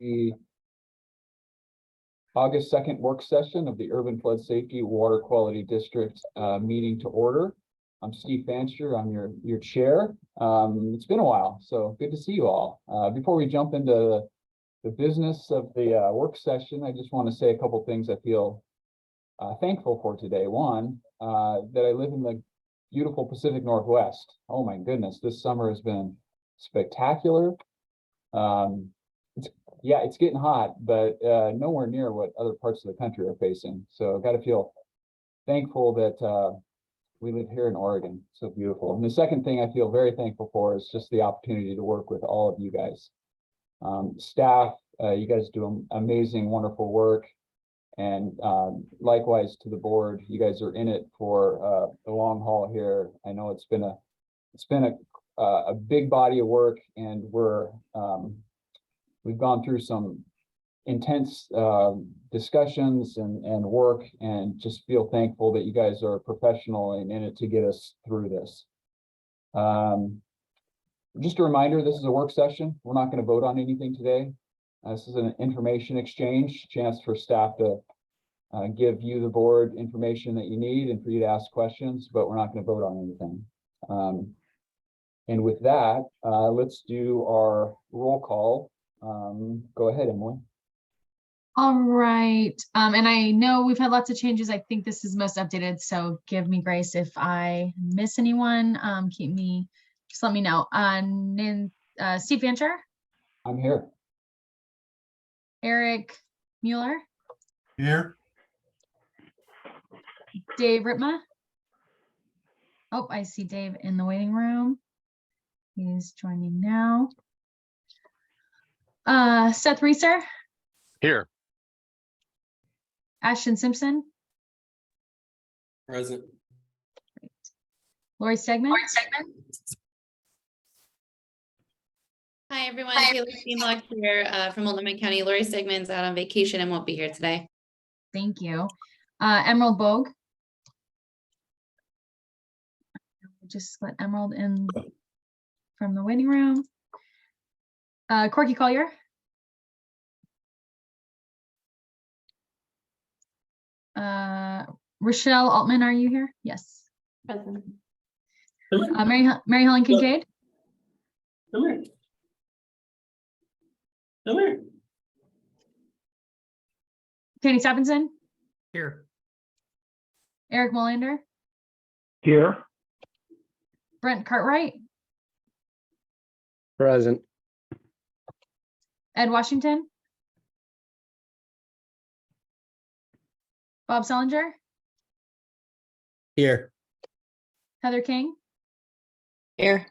The August 2nd work session of the Urban Flood Safety Water Quality District meeting to order. I'm Steve Fancher, I'm your chair. It's been a while, so good to see you all. Before we jump into the business of the work session, I just want to say a couple things I feel thankful for today. One, that I live in the beautiful Pacific Northwest. Oh my goodness, this summer has been spectacular. It's getting hot, but nowhere near what other parts of the country are facing. So I've got to feel thankful that we live here in Oregon. So beautiful. And the second thing I feel very thankful for is just the opportunity to work with all of you guys. Staff, you guys do amazing, wonderful work. And likewise to the board, you guys are in it for the long haul here. I know it's been a big body of work, and we've gone through some intense discussions and work, and just feel thankful that you guys are professional and in it to get us through this. Just a reminder, this is a work session. We're not going to vote on anything today. This is an information exchange, chance for staff to give you, the board, information that you need and for you to ask questions, but we're not going to vote on anything. And with that, let's do our roll call. Go ahead, Emily. All right. And I know we've had lots of changes. I think this is most updated, so give me grace if I miss anyone. Just let me know. Steve Fancher? I'm here. Eric Mueller? Here. Dave Ritma? Oh, I see Dave in the waiting room. He's joining now. Seth Reeser? Here. Ashton Simpson? Present. Great. Lori Stegman? Hi, everyone. Taylor Steenlock here from Multnomah County. Lori Stegman's out on vacation and won't be here today. Thank you. Emerald Bogue? Just let Emerald in from the waiting room. Corky Collier? Rochelle Altman, are you here? Yes. Present. Mary Helen Kincaid? Come here. Come here. Katie Stephenson? Here. Eric Molander? Here. Brent Cartwright? Present. Ed Washington? Bob Sellinger? Here. Heather King? Here.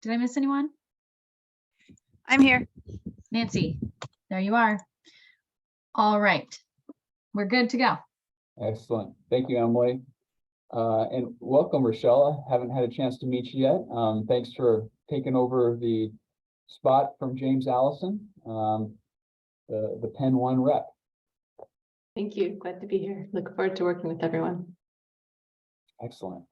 Did I miss anyone? I'm here. Nancy, there you are. All right, we're good to go. Excellent. Thank you, Emily. And welcome, Rochelle. I haven't had a chance to meet you yet. Thanks for taking over the spot from James Allison, the Penn 1 rep. Thank you. Glad to be here. Look forward to working with everyone. Excellent.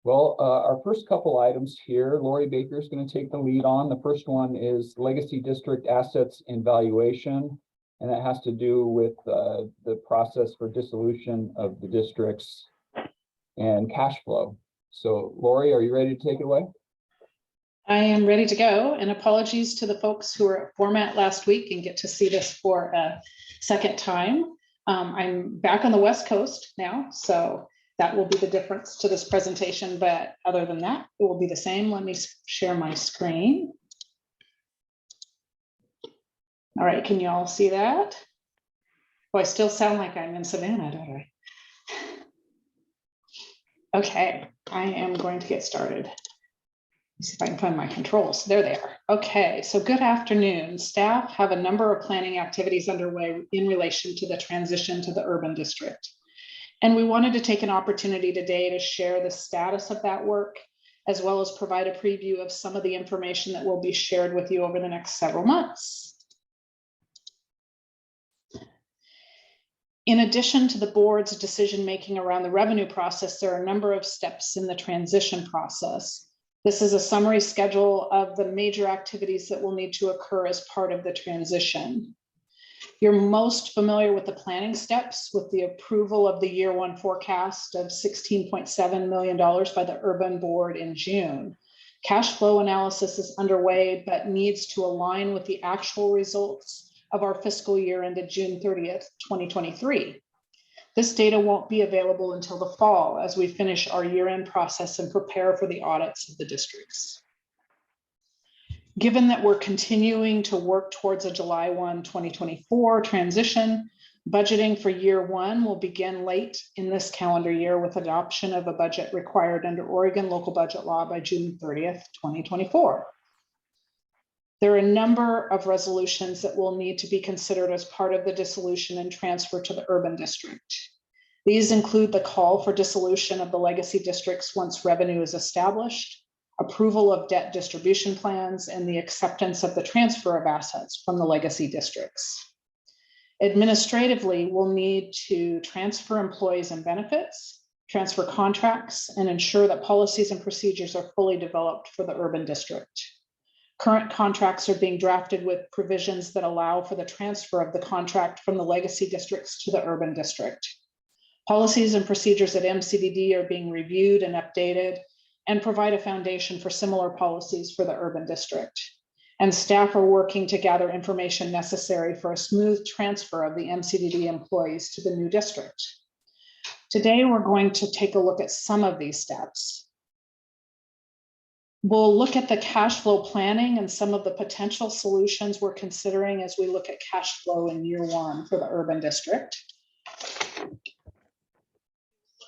Well, our first couple items here, Lori Baker is going to take the lead on. The first one is Legacy District Assets and Valuation, and that has to do with the process for dissolution of the districts and cash flow. So, Lori, are you ready to take it away? I am ready to go, and apologies to the folks who were at format last week and get to see this for a second time. I'm back on the West Coast now, so that will be the difference to this presentation, but other than that, it will be the same. Let me share my screen. All right, can you all see that? Oh, I still sound like I'm in Savannah, don't I? Okay, I am going to get started. Let's see if I can find my controls. There they are. Okay, so good afternoon. Staff have a number of planning activities underway in relation to the transition to the urban district. And we wanted to take an opportunity today to share the status of that work, as well as provide a preview of some of the information that will be shared with you over the next several months. In addition to the board's decision-making around the revenue process, there are a number of steps in the transition process. This is a summary schedule of the major activities that will need to occur as part of the transition. You're most familiar with the planning steps with the approval of the year one forecast of $16.7 million by the Urban Board in June. Cash flow analysis is underway, but needs to align with the actual results of our fiscal year ended June 30th, 2023. This data won't be available until the fall as we finish our year-end process and prepare for the audits of the districts. Given that we're continuing to work towards a July 1, 2024 transition, budgeting for year one will begin late in this calendar year with adoption of a budget required under Oregon local budget law by June 30th, 2024. There are a number of resolutions that will need to be considered as part of the dissolution and transfer to the urban district. These include the call for dissolution of the legacy districts once revenue is established, approval of debt distribution plans, and the acceptance of the transfer of assets from the legacy districts. Administratively, we'll need to transfer employees and benefits, transfer contracts, and ensure that policies and procedures are fully developed for the urban district. Current contracts are being drafted with provisions that allow for the transfer of the contract from the legacy districts to the urban district. Policies and procedures at MCDD are being reviewed and updated and provide a foundation for similar policies for the urban district. And staff are working to gather information necessary for a smooth transfer of the MCDD employees to the new district. Today, we're going to take a look at some of these steps. We'll look at the cash flow planning and some of the potential solutions we're considering as we look at cash flow in year one for the urban district. Look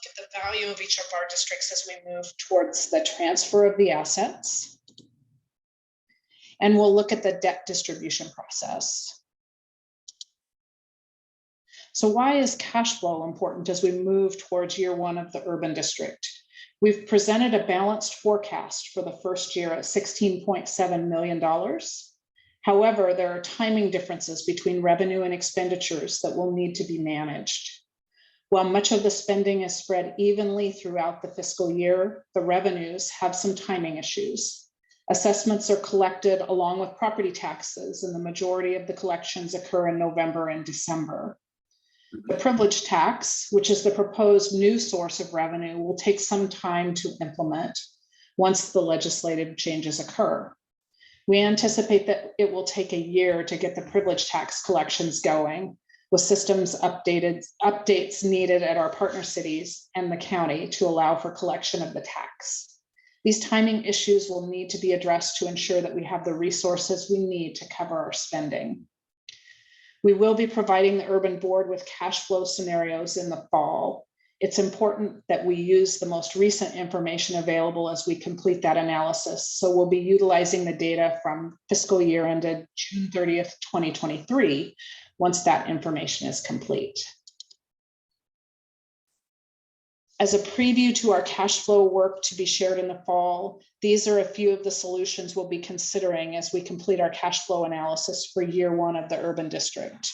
at the value of each of our districts as we move towards the transfer of the assets. And we'll look at the debt distribution process. So why is cash flow important as we move towards year one of the urban district? We've presented a balanced forecast for the first year at $16.7 million. However, there are timing differences between revenue and expenditures that will need to be managed. While much of the spending is spread evenly throughout the fiscal year, the revenues have some timing issues. Assessments are collected along with property taxes, and the majority of the collections occur in November and December. The privilege tax, which is the proposed new source of revenue, will take some time to implement once the legislative changes occur. We anticipate that it will take a year to get the privilege tax collections going, with systems updates needed at our partner cities and the county to allow for collection of the tax. These timing issues will need to be addressed to ensure that we have the resources we need to cover our spending. We will be providing the urban board with cash flow scenarios in the fall. It's important that we use the most recent information available as we complete that analysis. So we'll be utilizing the data from fiscal year ended June 30th, 2023, once that information is complete. As a preview to our cash flow work to be shared in the fall, these are a few of the solutions we'll be considering as we complete our cash flow analysis for year one of the urban district.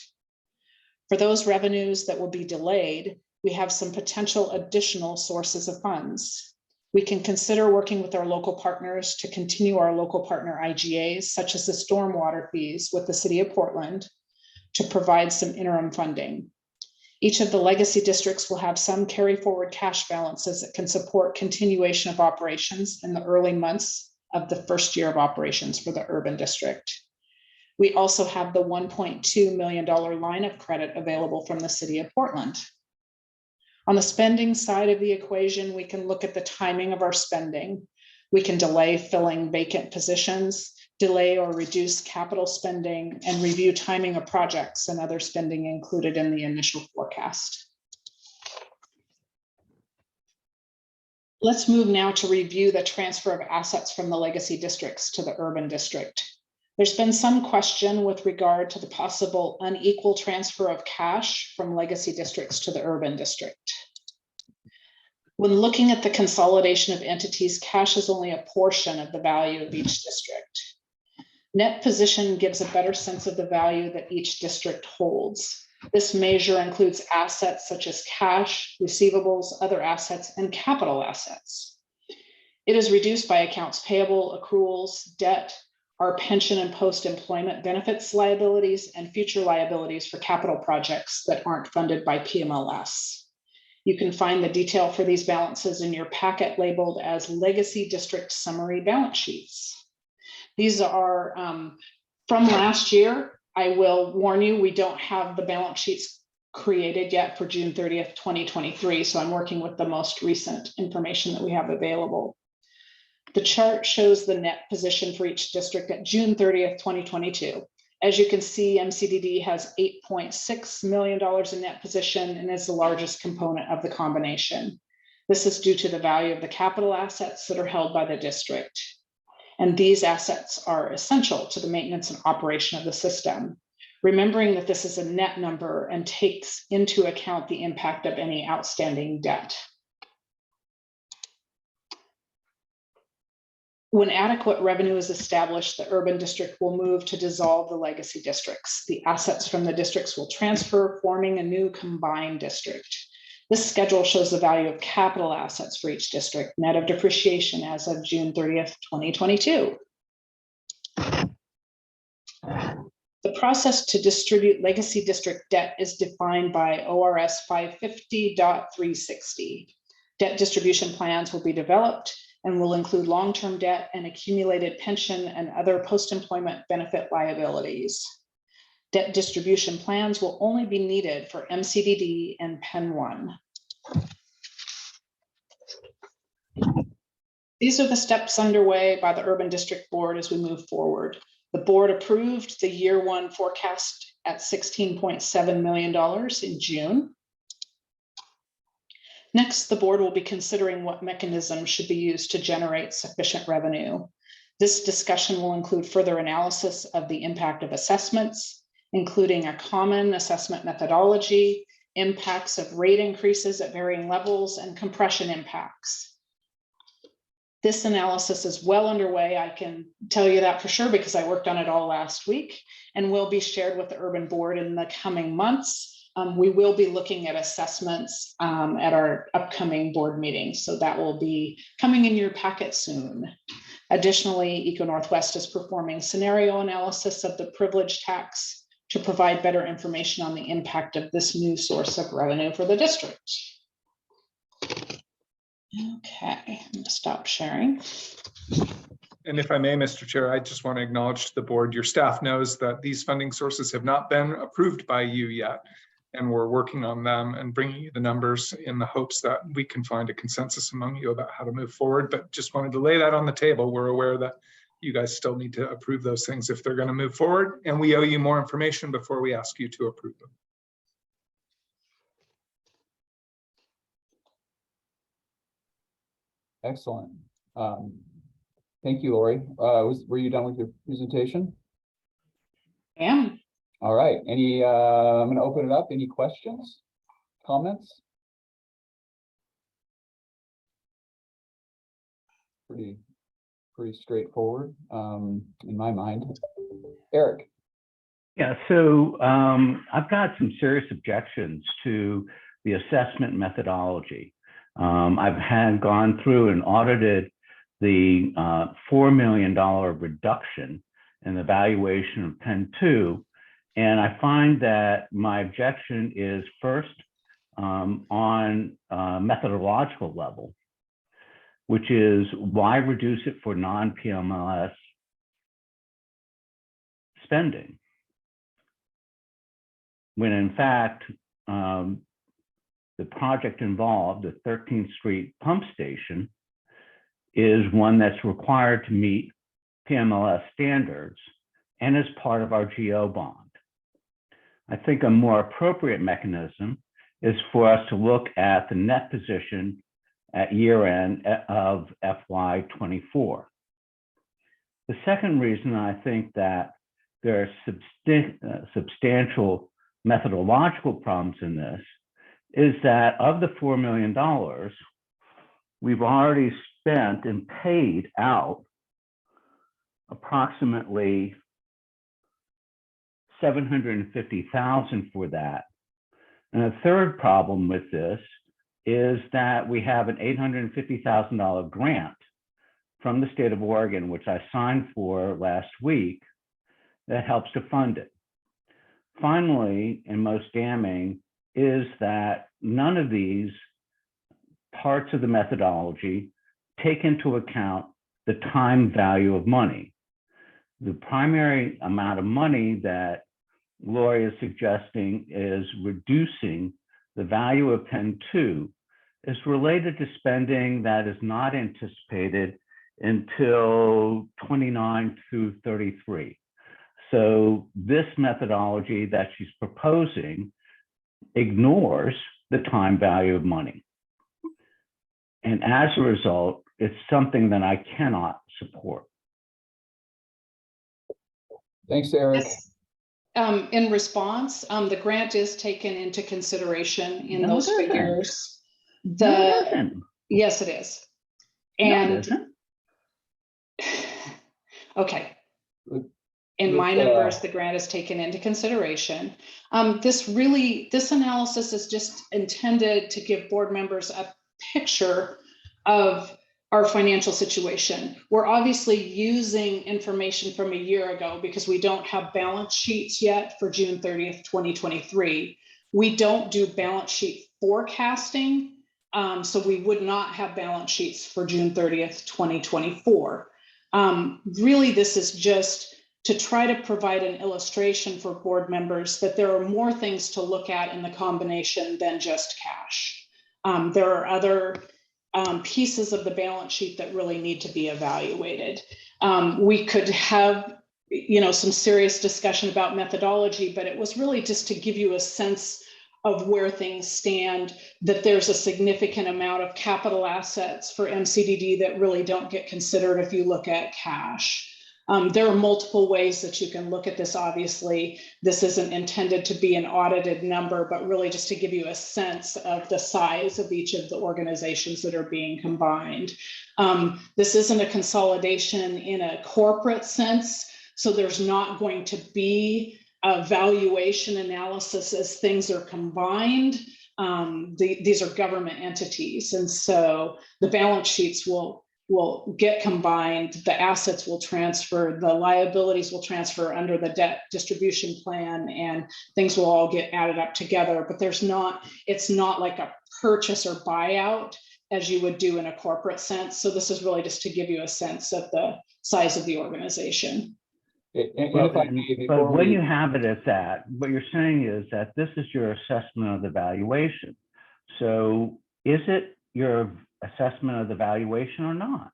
For those revenues that will be delayed, we have some potential additional sources of funds. We can consider working with our local partners to continue our local partner IGAs, such as the stormwater fees with the City of Portland, to provide some interim funding. Each of the legacy districts will have some carry forward cash balances that can support continuation of operations in the early months of the first year of operations for the urban district. We also have the $1.2 million line of credit available from the City of Portland. On the spending side of the equation, we can look at the timing of our spending. We can delay filling vacant positions, delay or reduce capital spending, and review timing of projects and other spending included in the initial forecast. Let's move now to review the transfer of assets from the legacy districts to the urban district. There's been some question with regard to the possible unequal transfer of cash from legacy districts to the urban district. When looking at the consolidation of entities, cash is only a portion of the value of each district. Net position gives a better sense of the value that each district holds. This measure includes assets such as cash, receivables, other assets, and capital assets. It is reduced by accounts payable, accruals, debt, our pension and post-employment benefits liabilities, and future liabilities for capital projects that aren't funded by PMLS. You can find the detail for these balances in your packet labeled as Legacy District Summary Balance Sheets. These are from last year. I will warn you, we don't have the balance sheets created yet for June 30th, 2023. So I'm working with the most recent information that we have available. The chart shows the net position for each district at June 30th, 2022. As you can see, MCDD has $8.6 million in net position and is the largest component of the combination. This is due to the value of the capital assets that are held by the district. And these assets are essential to the maintenance and operation of the system. Remembering that this is a net number and takes into account the impact of any outstanding debt. When adequate revenue is established, the urban district will move to dissolve the legacy districts. The assets from the districts will transfer, forming a new combined district. This schedule shows the value of capital assets for each district, net of depreciation as of June 30th, 2022. The process to distribute legacy district debt is defined by ORS 550.360. Debt distribution plans will be developed and will include long-term debt and accumulated pension and other post-employment benefit liabilities. Debt distribution plans will only be needed for MCDD and Penn 1. These are the steps underway by the Urban District Board as we move forward. The board approved the year one forecast at $16.7 million in June. Next, the board will be considering what mechanisms should be used to generate sufficient revenue. This discussion will include further analysis of the impact of assessments, including a common assessment methodology, impacts of rate increases at varying levels, and compression impacts. This analysis is well underway. I can tell you that for sure because I worked on it all last week and will be shared with the Urban Board in the coming months. We will be looking at assessments at our upcoming board meeting, so that will be coming in your packet soon. Additionally, Eco Northwest is performing scenario analysis of the privilege tax to provide better information on the impact of this new source of revenue for the district. Okay, I'm gonna stop sharing. And if I may, Mr. Chair, I just want to acknowledge to the board, your staff knows that these funding sources have not been approved by you yet. And we're working on them and bringing you the numbers in the hopes that we can find a consensus among you about how to move forward. But just wanted to lay that on the table. We're aware that you guys still need to approve those things if they're going to move forward. And we owe you more information before we ask you to approve them. Excellent. Thank you, Lori. Were you done with your presentation? Yeah. All right. I'm going to open it up. Any questions, comments? Pretty straightforward in my mind. Eric. Yeah, so I've got some serious objections to the assessment methodology. I've gone through and audited the $4 million reduction in the valuation of Penn 2. And I find that my objection is first on a methodological level, which is why reduce it for non-PMLS spending? When in fact, the project involved, the 13th Street pump station, is one that's required to meet PMLS standards and is part of our GO bond. I think a more appropriate mechanism is for us to look at the net position at year end of FY24. The second reason I think that there are substantial methodological problems in this is that of the $4 million, we've already spent and paid out approximately $750,000 for that. And a third problem with this is that we have an $850,000 grant from the state of Oregon, which I signed for last week, that helps to fund it. Finally, and most damning, is that none of these parts of the methodology take into account the time value of money. The primary amount of money that Lori is suggesting is reducing the value of Pen 2 is related to spending that is not anticipated until 29 through 33. So this methodology that she's proposing ignores the time value of money. And as a result, it's something that I cannot support. Thanks, Eric. Yes. In response, the grant is taken into consideration in No, it those isn't. figures. No, it isn't. Yes, it is. No, it And isn't. okay. In Let's, my numbers, the grant is taken into consideration. This analysis is just intended to give board members a picture of our financial situation. We're obviously using information from a year ago because we don't have balance sheets yet for June 30th, 2023. We don't do balance sheet forecasting, so we would not have balance sheets for June 30th, 2024. Really, this is just to try to provide an illustration for board members that there are more things to look at in the combination than just cash. There are other pieces of the balance sheet that really need to be evaluated. We could have, some serious discussion about methodology, but it was really just to give you a sense of where things stand, that there's a significant amount of capital assets for MCDD that really don't get considered if you look at cash. There are multiple ways that you can look at this. Obviously, this isn't intended to be an audited number, but really just to give you a sense of the size of each of the organizations that are being combined. This isn't a consolidation in a corporate sense, so there's not going to be a valuation analysis as things are combined. These are government entities, and so the balance sheets will get combined, the assets will transfer, the liabilities will transfer under the debt distribution plan, and things will all get added up together. But it's not like a purchase or buyout as you would do in a corporate sense. So this is really just to give you a sense of the size of the organization. But when you have it at that, what you're saying is that this is your assessment of the valuation. So is it your assessment of the valuation or not?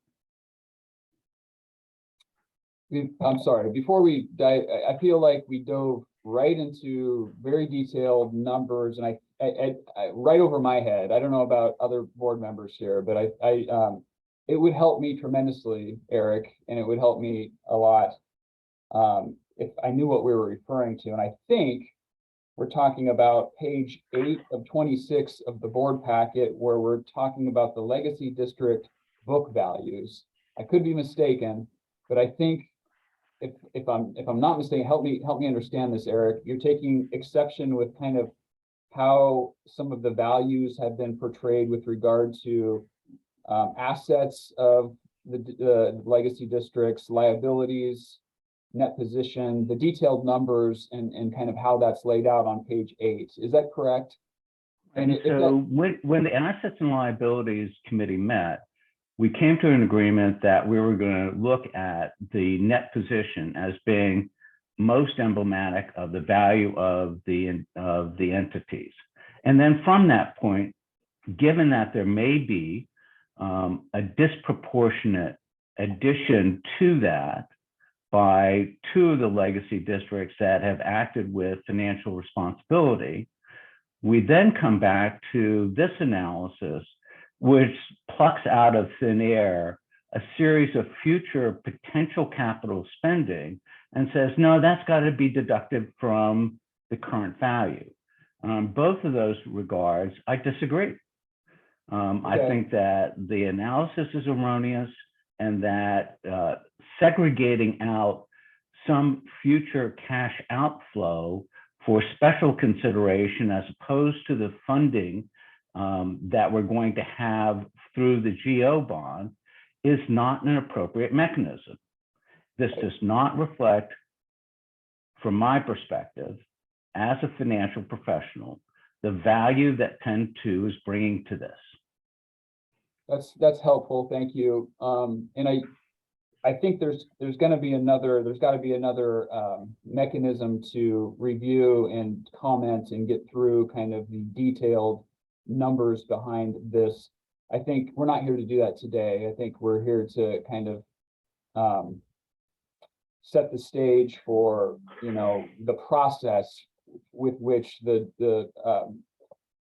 I'm sorry, before we dive, I feel like we dove right into very detailed numbers, and I right over my head. I don't know about other board members here, but it would help me tremendously, Eric, and it would help me a lot if I knew what we were referring to. And I think we're talking about page 8 of 26 of the board packet, where we're talking about the legacy district book values. I could be mistaken, but I think if I'm not mistaken, help me understand this, Eric. You're taking exception with kind of how some of the values have been portrayed with regard to assets of the legacy districts, liabilities, net position, the detailed numbers, and kind of how that's laid out on page 8. Is that correct? And so when the Assets and Liabilities Committee met, we came to an agreement that we were going to look at the net position as being most emblematic of the value of the entities. And then from that point, given that there may be a disproportionate addition to that by 2 of the legacy districts that have acted with financial responsibility, we then come back to this analysis, which plucks out of thin air a series of future potential capital spending and says, no, that's got to be deducted from the current value. Both of those regards, I disagree. I think that the analysis is erroneous, and that segregating out some future cash outflow for special consideration as opposed to the funding that we're going to have through the GO bond is not an appropriate mechanism. This does not reflect, from my perspective, as a financial professional, the value that Penn 2 is bringing to this. That's helpful. Thank you. And I think there's got to be another mechanism to review and comment and get through kind of the detailed numbers behind this. I think we're not here to do that today. I think we're here to kind of set the stage for, you know, the process with which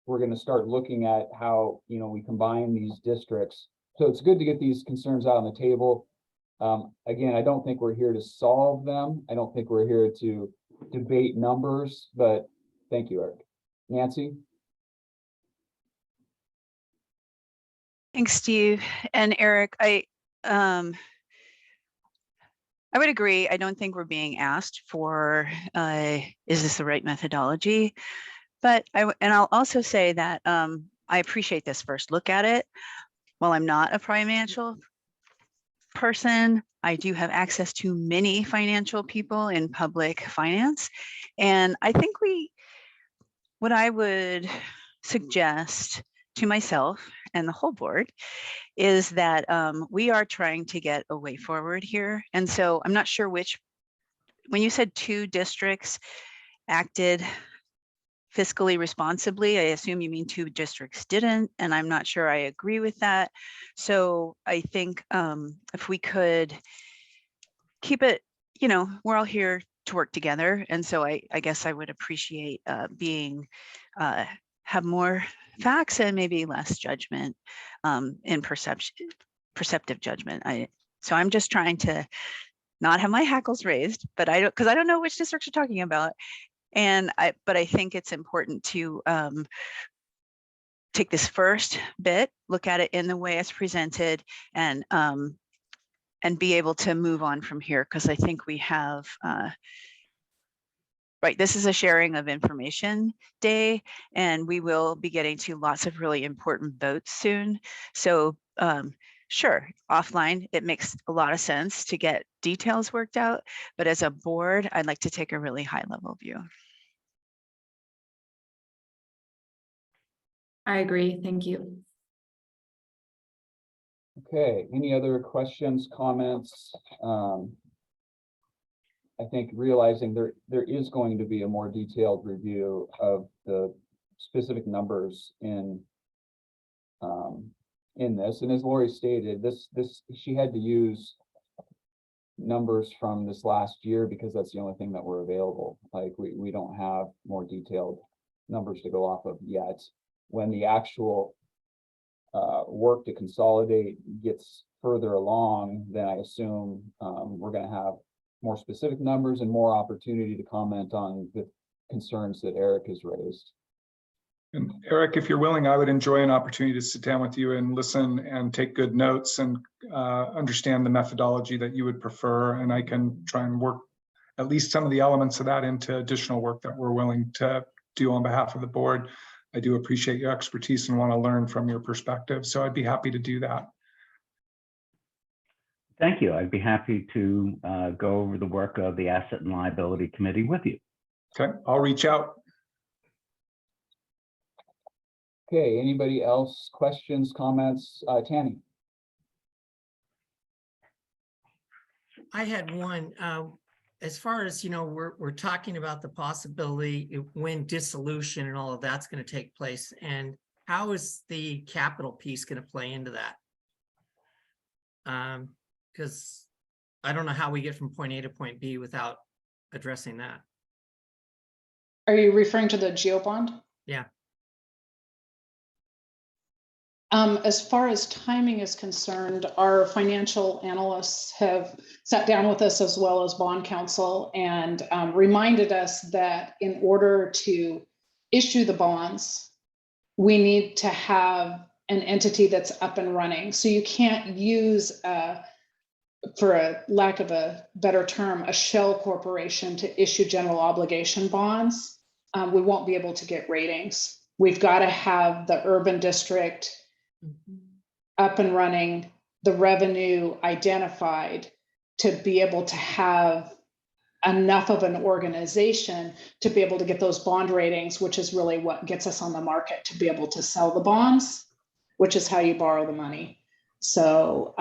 we're going to start looking at how, you know, we combine these districts. So it's good to get these concerns out on the table. Again, I don't think we're here to solve them. I don't think we're here to debate numbers, but thank you, Eric. Nancy? Thanks, Steve and Eric. I would agree. I don't think we're being asked for, is this the right methodology? But I'll also say that I appreciate this first look at it. While I'm not a financial person, I do have access to many financial people in public finance. And I think what I would suggest to myself and the whole board is that we are trying to get a way forward here. And so I'm not sure when you said 2 districts acted fiscally responsibly, I assume you mean 2 districts didn't, and I'm not sure I agree with that. So I think if we could keep it, you know, we're all here to work together. And so I guess I would appreciate have more facts and maybe less judgment in perceptive judgment. So I'm just trying to not have my hackles raised, but because I don't know which districts you're talking about. But I think it's important to take this first bit, look at it in the way it's presented, and be able to move on from here, because I think we have, right, this is a sharing of information day, and we will be getting to lots of really important votes soon. So sure, offline, it makes a lot of sense to get details worked out, but as a board, I'd like to take a really high level view. I agree. Thank you. Okay, any other questions, comments? I think realizing there is going to be a more detailed review of the specific numbers in this, and as Lori stated, she had to use numbers from this last year because that's the only thing that were available. Like we don't have more detailed numbers to go off of yet. When the actual work to consolidate gets further along, then I assume we're going to have more specific numbers and more opportunity to comment on the concerns that Eric has raised. And Eric, if you're willing, I would enjoy an opportunity to sit down with you and listen and take good notes and understand the methodology that you would prefer. And I can try and work at least some of the elements of that into additional work that we're willing to do on behalf of the board. I do appreciate your expertise and want to learn from your perspective. So I'd be happy to do that. Thank you. I'd be happy to go over the work of the Asset and Liability Committee with you. Okay, I'll reach out. Okay, anybody else? Questions, comments? Tammy? I had one. As far as, you know, we're talking about the possibility when dissolution and all of that's going to take place, and how is the capital piece going to play into that? Because I don't know how we get from point A to point B without addressing that. Are you referring to the GEO bond? Yeah. As far as timing is concerned, our financial analysts have sat down with us as well as bond counsel and reminded us that in order to issue the bonds, we need to have an entity that's up and running. So you can't use, for a lack of a better term, a shell corporation to issue general obligation bonds. We won't be able to get ratings. We've got to have the urban district up and running the revenue identified to be able to have enough of an organization to be able to get those bond ratings, which is really what gets us on the market to be able to sell the bonds, which is how you borrow the money. So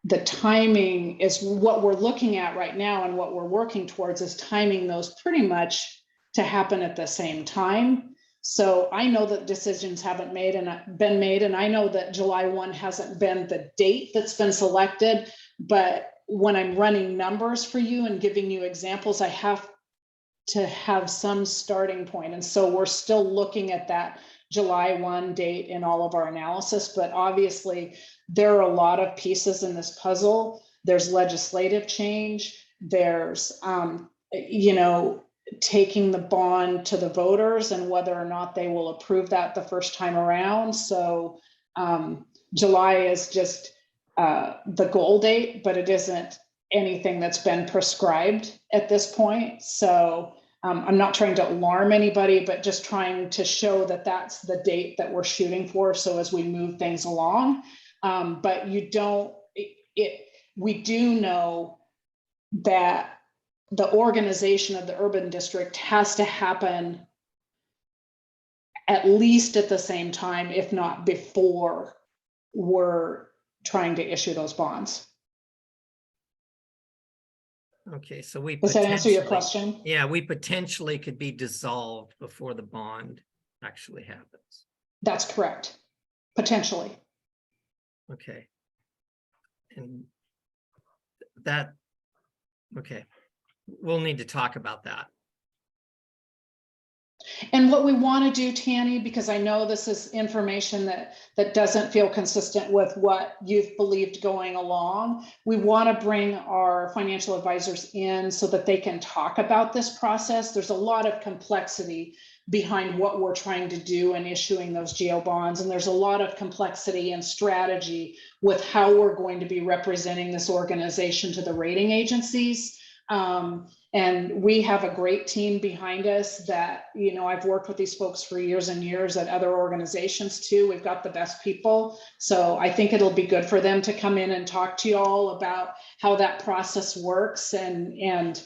the timing is what we're looking at right now, and what we're working towards is timing those pretty much to happen at the same time. So I know that decisions haven't been made, and I know that July 1 hasn't been the date that's been selected, but when I'm running numbers for you and giving you examples, I have to have some starting point. And so we're still looking at that July 1 date in all of our analysis, but obviously there are a lot of pieces in this puzzle. There's legislative change. There's, taking the bond to the voters and whether or not they will approve that the first time around. So July is just the goal date, but it isn't anything that's been prescribed at this point. So I'm not trying to alarm anybody, but just trying to show that that's the date that we're shooting for. So as we move things along, but we do know that the organization of the urban district has to happen at least at the same time, if not before we're trying to issue those bonds. Okay, so we Does that answer your potentially- question? Yeah, we potentially could be dissolved before the bond actually happens. That's correct. Potentially. Okay. And that, okay, we'll need to talk about that. And what we want to do, Tanny, because I know this is information that doesn't feel consistent with what you've believed going along, we want to bring our financial advisors in so that they can talk about this process. There's a lot of complexity behind what we're trying to do in issuing those GO bonds. And there's a lot of complexity and strategy with how we're going to be representing this organization to the rating agencies. And we have a great team behind us that, I've worked with these folks for years and years at other organizations too. We've got the best people. So I think it'll be good for them to come in and talk to you all about how that process works and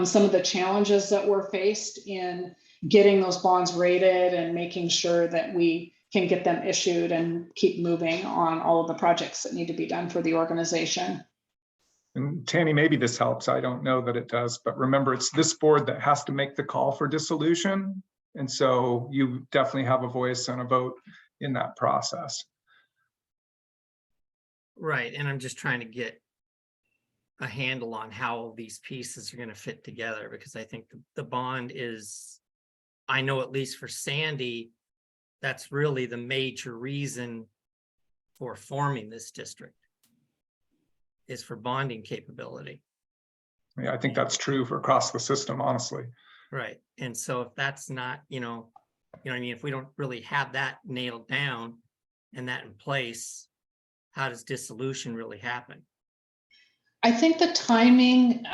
some of the challenges that we're faced in getting those bonds rated and making sure that we can get them issued and keep moving on all of the projects that need to be done for the organization. And Tanny, maybe this helps. I don't know that it does, but remember, it's this board that has to make the call for dissolution. And so you definitely have a voice and a vote in that process. Right, and I'm just trying to get a handle on how all these pieces are going to fit together, because I think the bond is, I know at least for Sandy, that's really the major reason for forming this district, is for bonding capability. Yeah, I think that's true for across the system, honestly. Right, and so if that's not, what I mean, if we don't really have that nailed down and that in place, how does dissolution really happen? I think the timing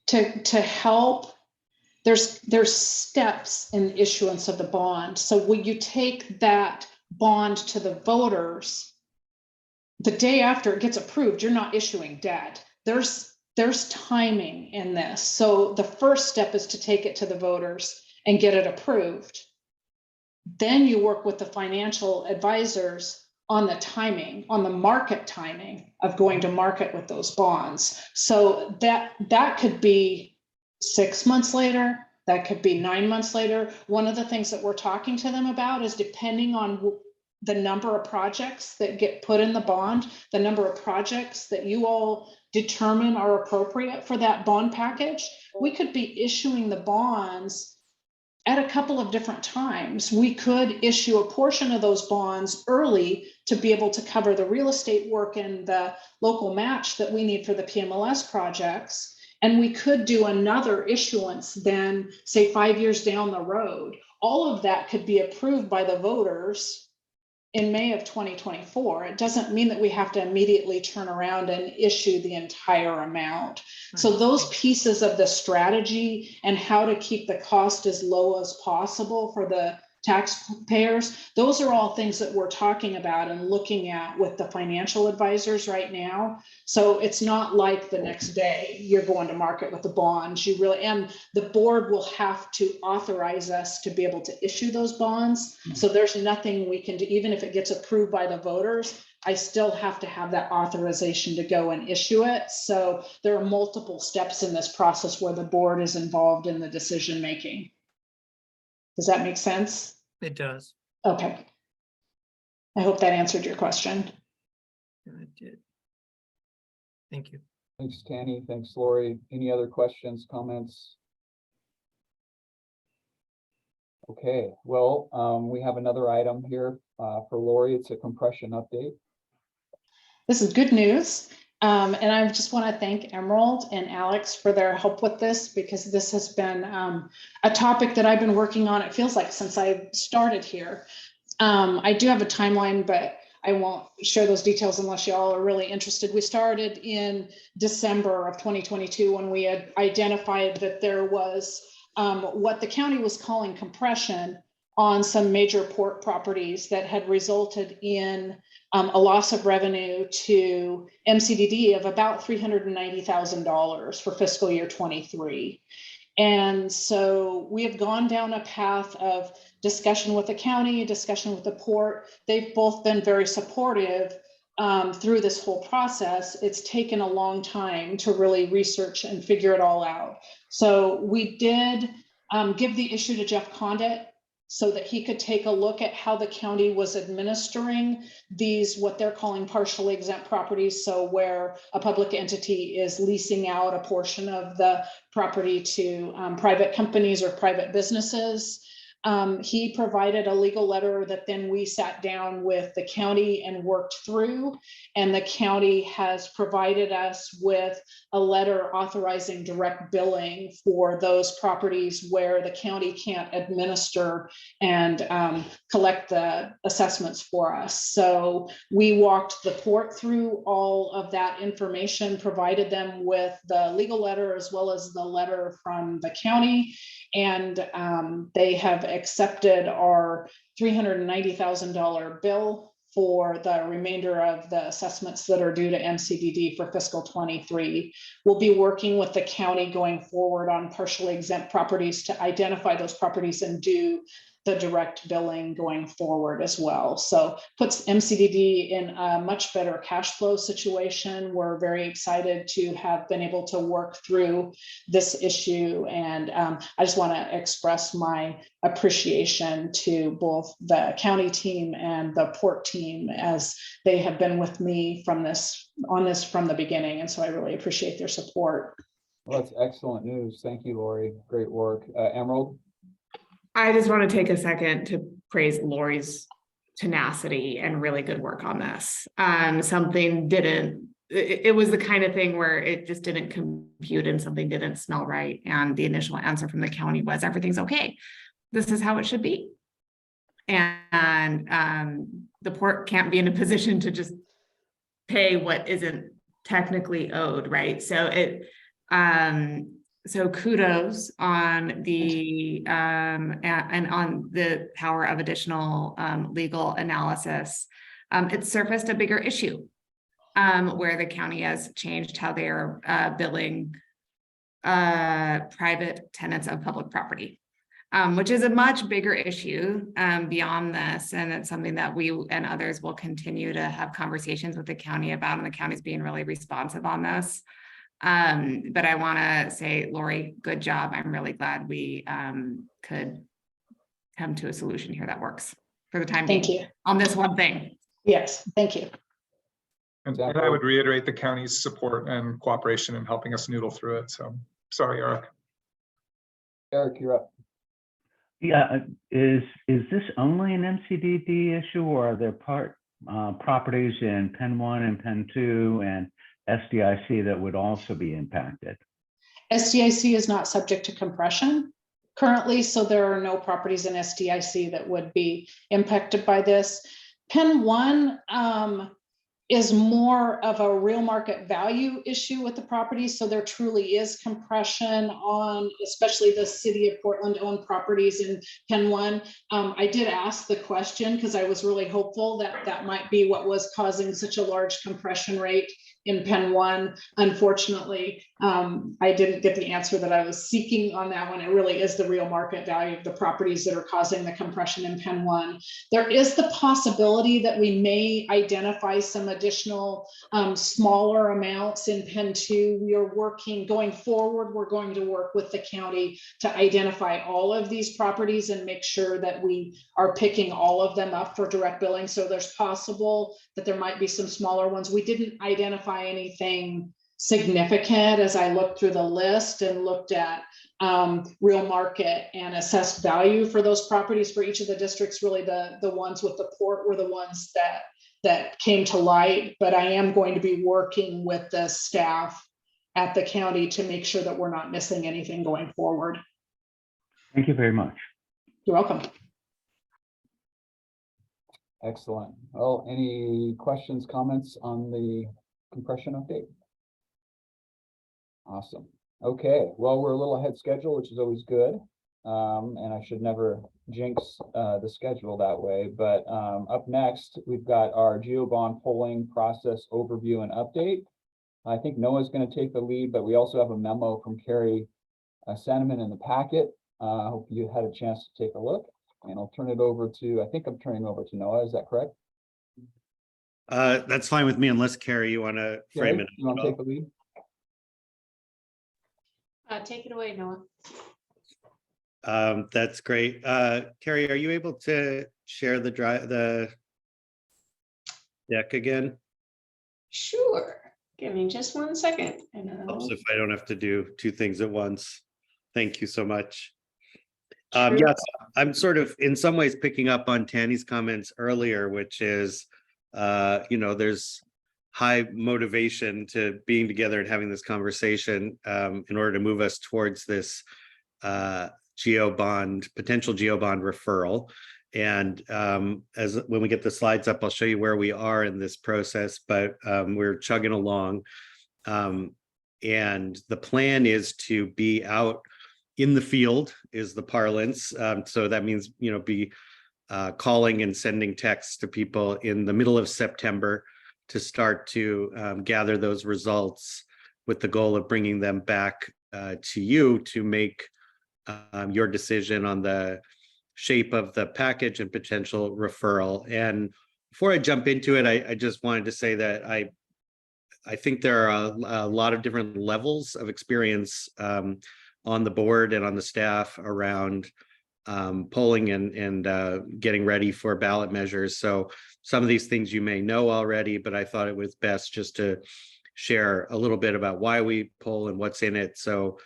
to help, there's steps in the issuance of the bond. So when you take that bond to the voters, the day after it gets approved, you're not issuing debt. There's timing in this. So the first step is to take it to the voters and get it approved. Then you work with the financial advisors on the timing, on the market timing of going to market with those bonds. So that could be 6 months later, that could be 9 months later. One of the things that we're talking to them about is, depending on the number of projects that get put in the bond, the number of projects that you all determine are appropriate for that bond package, we could be issuing the bonds at a couple of different times. We could issue a portion of those bonds early to be able to cover the real estate work and the local match that we need for the PMLS projects. And we could do another issuance then, say 5 years down the road. All of that could be approved by the voters in May of 2024. It doesn't mean that we have to immediately turn around and issue the entire amount. So those pieces of the strategy and how to keep the cost as low as possible for the taxpayers. Those are all things that we're talking about and looking at with the financial advisors right now. So it's not like the next day you're going to market with the bonds. You really, and the board will have to authorize us to be able to issue those bonds. So there's nothing we can do, even if it gets approved by the voters, I still have to have that authorization to go and issue it. So there are multiple steps in this process where the board is involved in the decision making. Does that make sense? It does. Okay. I hope that answered your question. It did. Thank you. Thanks, Tanny. Thanks, Lori. Any other questions, comments? Okay, well, we have another item here for Lori. It's a compression update. This is good news. And I just want to thank Emerald and Alex for their help with this, because this has been a topic that I've been working on, it feels like, since I started here. I do have a timeline, but I won't share those details unless y'all are really interested. We started in December of 2022 when we had identified that there was what the county was calling compression on some major port properties that had resulted in a loss of revenue to MCDD of about $390,000 for fiscal year 23. And so we have gone down a path of discussion with the county, discussion with the port. They've both been very supportive through this whole process. It's taken a long time to really research and figure it all out. So we did give the issue to Jeff Condit so that he could take a look at how the county was administering these, what they're calling partially exempt properties. So where a public entity is leasing out a portion of the property to private companies or private businesses. He provided a legal letter that then we sat down with the county and worked through, and the county has provided us with a letter authorizing direct billing for those properties where the county can't administer and collect the assessments for us. So we walked the port through all of that information, provided them with the legal letter as well as the letter from the county, and they have accepted our $390,000 bill for the remainder of the assessments that are due to MCDD for fiscal 23. We'll be working with the county going forward on partially exempt properties to identify those properties and do the direct billing going forward as well. So puts MCDD in a much better cash flow situation. We're very excited to have been able to work through this issue. And I just want to express my appreciation to both the county team and the port team, as they have been with me from this from the beginning. And so I really appreciate their support. Well, that's excellent news. Thank you, Lori. Great work. Emerald? I just want to take a second to praise Lori's tenacity and really good work on this. It was the kind of thing where it just didn't compute and something didn't smell right. And the initial answer from the county was, everything's okay. This is how it should be. And the port can't be in a position to just pay what isn't technically owed, right? So kudos on the and on the power of additional legal analysis. It surfaced a bigger issue where the county has changed how they are billing private tenants of public property, which is a much bigger issue beyond this. And it's something that we and others will continue to have conversations with the county about, and the county's being really responsive on this. But I want to say, Lori, good job. I'm really glad we could come to a solution here that works for the time being. Thank you. On this one thing. Yes, thank you. And I would reiterate the county's support and cooperation in helping us noodle through it. So sorry, Eric. Eric, you're up. Yeah, is this only an MCDD issue, or are there properties in Penn 1 and Penn 2 and SDIC that would also be impacted? SDIC is not subject to compression currently, so there are no properties in SDIC that would be impacted by this. Penn 1, is more of a real market value issue with the property. So there truly is compression on, especially the city of Portland owned properties in Pen 1. I did ask the question because I was really hopeful that that might be what was causing such a large compression rate in Pen 1. Unfortunately, I didn't get the answer that I was seeking on that one. It really is the real market value of the properties that are causing the compression in Pen 1. There is the possibility that we may identify some additional smaller amounts in Pen 2. We are working, going forward, we're going to work with the county to identify all of these properties and make sure that we are picking all of them up for direct billing. So there's possible that there might be some smaller ones. We didn't identify anything significant as I looked through the list and looked at real market and assessed value for those properties for each of the districts. Really the ones with the port were the ones that came to light, but I am going to be working with the staff at the county to make sure that we're not missing anything going forward. Thank you very much. You're welcome. Excellent. Well, any questions, comments on the compression update? Awesome. Okay, well, we're a little ahead schedule, which is always good. And I should never jinx the schedule that way, but up next, we've got our GeoBond polling process overview and update. I think Noah's going to take the lead, but we also have a memo from Carrie Sandeman in the packet. I hope you had a chance to take a look, and I'll turn it over to, I think I'm turning over to Noah, is that correct? That's fine with me, unless Carrie, you want to frame Carrie, it. you want to take the lead? Take it away, Noah. That's great. Carrie, are you able to share the deck again? Sure. Give me just 1 second. Helps if I don't have to do two things at once. Thank you so much. Sure. Yes, I'm sort of in some ways picking up on Tanny's comments earlier, which is, there's high motivation to being together and having this conversation in order to move us towards this potential GeoBond referral. And when we get the slides up, I'll show you where we are in this process, but we're chugging along. And the plan is to be out in the field, is the parlance. So that means, be calling and sending texts to people in the middle of September to start to gather those results with the goal of bringing them back to you to make your decision on the shape of the package and potential referral. And before I jump into it, I just wanted to say that I think there are a lot of different levels of experience on the board and on the staff around polling and getting ready for ballot measures. So some of these things you may know already, but I thought it was best just to share a little bit about why we poll and what's in it. So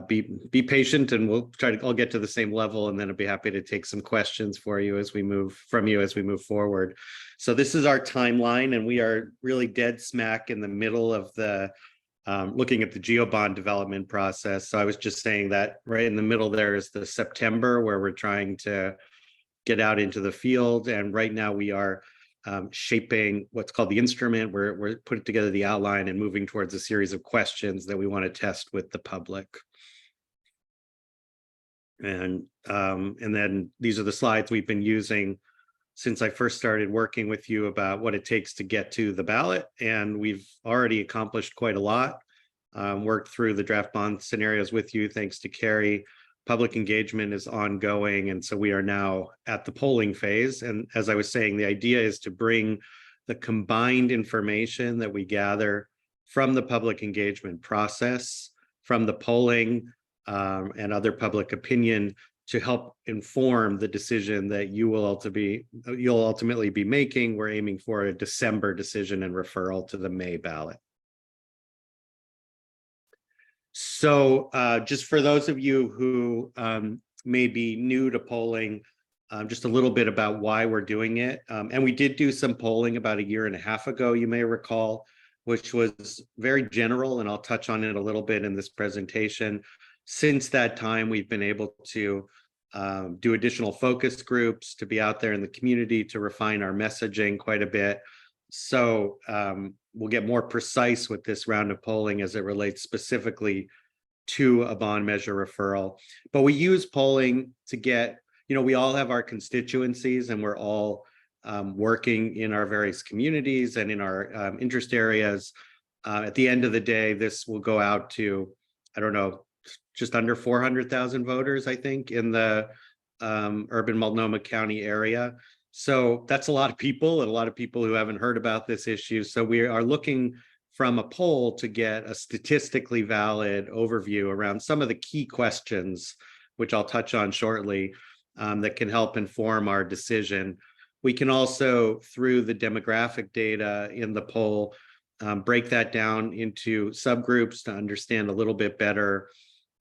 be patient, and I'll get to the same level, and then I'll be happy to take some questions for you as we move forward. So this is our timeline, and we are really dead smack in the middle of the looking at the GeoBond development process. So I was just saying that right in the middle there is the September, where we're trying to get out into the field. And right now we are shaping what's called the instrument. We're putting together the outline and moving towards a series of questions that we want to test with the public. And then these are the slides we've been using since I first started working with you about what it takes to get to the ballot. And we've already accomplished quite a lot. Worked through the draft bond scenarios with you, thanks to Carrie. Public engagement is ongoing. And so we are now at the polling phase. And as I was saying, the idea is to bring the combined information that we gather from the public engagement process, from the polling and other public opinion, to help inform the decision that you'll ultimately be making. We're aiming for a December decision and referral to the May ballot. So just for those of you who may be new to polling, just a little bit about why we're doing it. And we did do some polling about 1.5 years ago, you may recall, which was very general, and I'll touch on it a little bit in this presentation. Since that time, we've been able to do additional focus groups, to be out there in the community, to refine our messaging quite a bit. So we'll get more precise with this round of polling as it relates specifically to a bond measure referral. But we use polling to get, we all have our constituencies, and we're all working in our various communities and in our interest areas. At the end of the day, this will go out to, I don't know, just under 400,000 voters, I think, in the urban Multnomah County area. So that's a lot of people, and a lot of people who haven't heard about this issue. So we are looking from a poll to get a statistically valid overview around some of the key questions, which I'll touch on shortly, that can help inform our decision. We can also, through the demographic data in the poll, break that down into subgroups to understand a little bit better.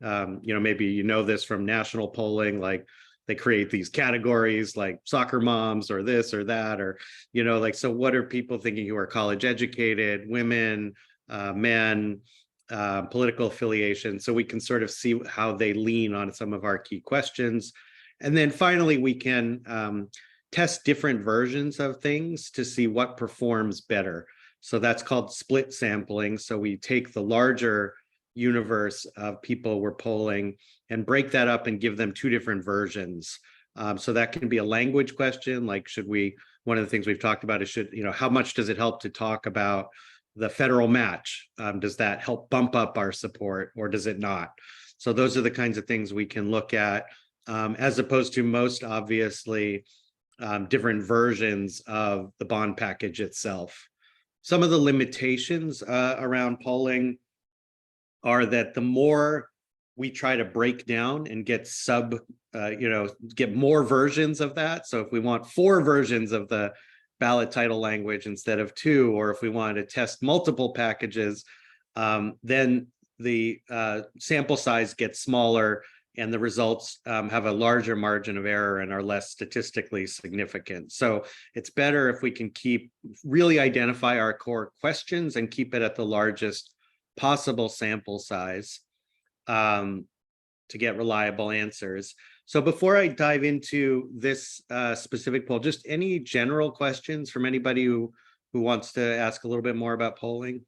Maybe this from national polling, like they create these categories like soccer moms or this or that, or, so what are people thinking who are college educated, women, men, political affiliation. So we can sort of see how they lean on some of our key questions. And then finally, we can test different versions of things to see what performs better. So that's called split sampling. So we take the larger universe of people we're polling and break that up and give them two different versions. So that can be a language question, like one of the things we've talked about is how much does it help to talk about the federal match? Does that help bump up our support, or does it not? So those are the kinds of things we can look at, as opposed to most obviously different versions of the bond package itself. Some of the limitations around polling are that the more we try to break down and get get more versions of that. So if we want 4 versions of the ballot title language instead of 2, or if we wanted to test multiple packages, then the sample size gets smaller and the results have a larger margin of error and are less statistically significant. So it's better if we can really identify our core questions and keep it at the largest possible sample size to get reliable answers. So before I dive into this specific poll, just any general questions from anybody who wants to ask a little bit more about polling?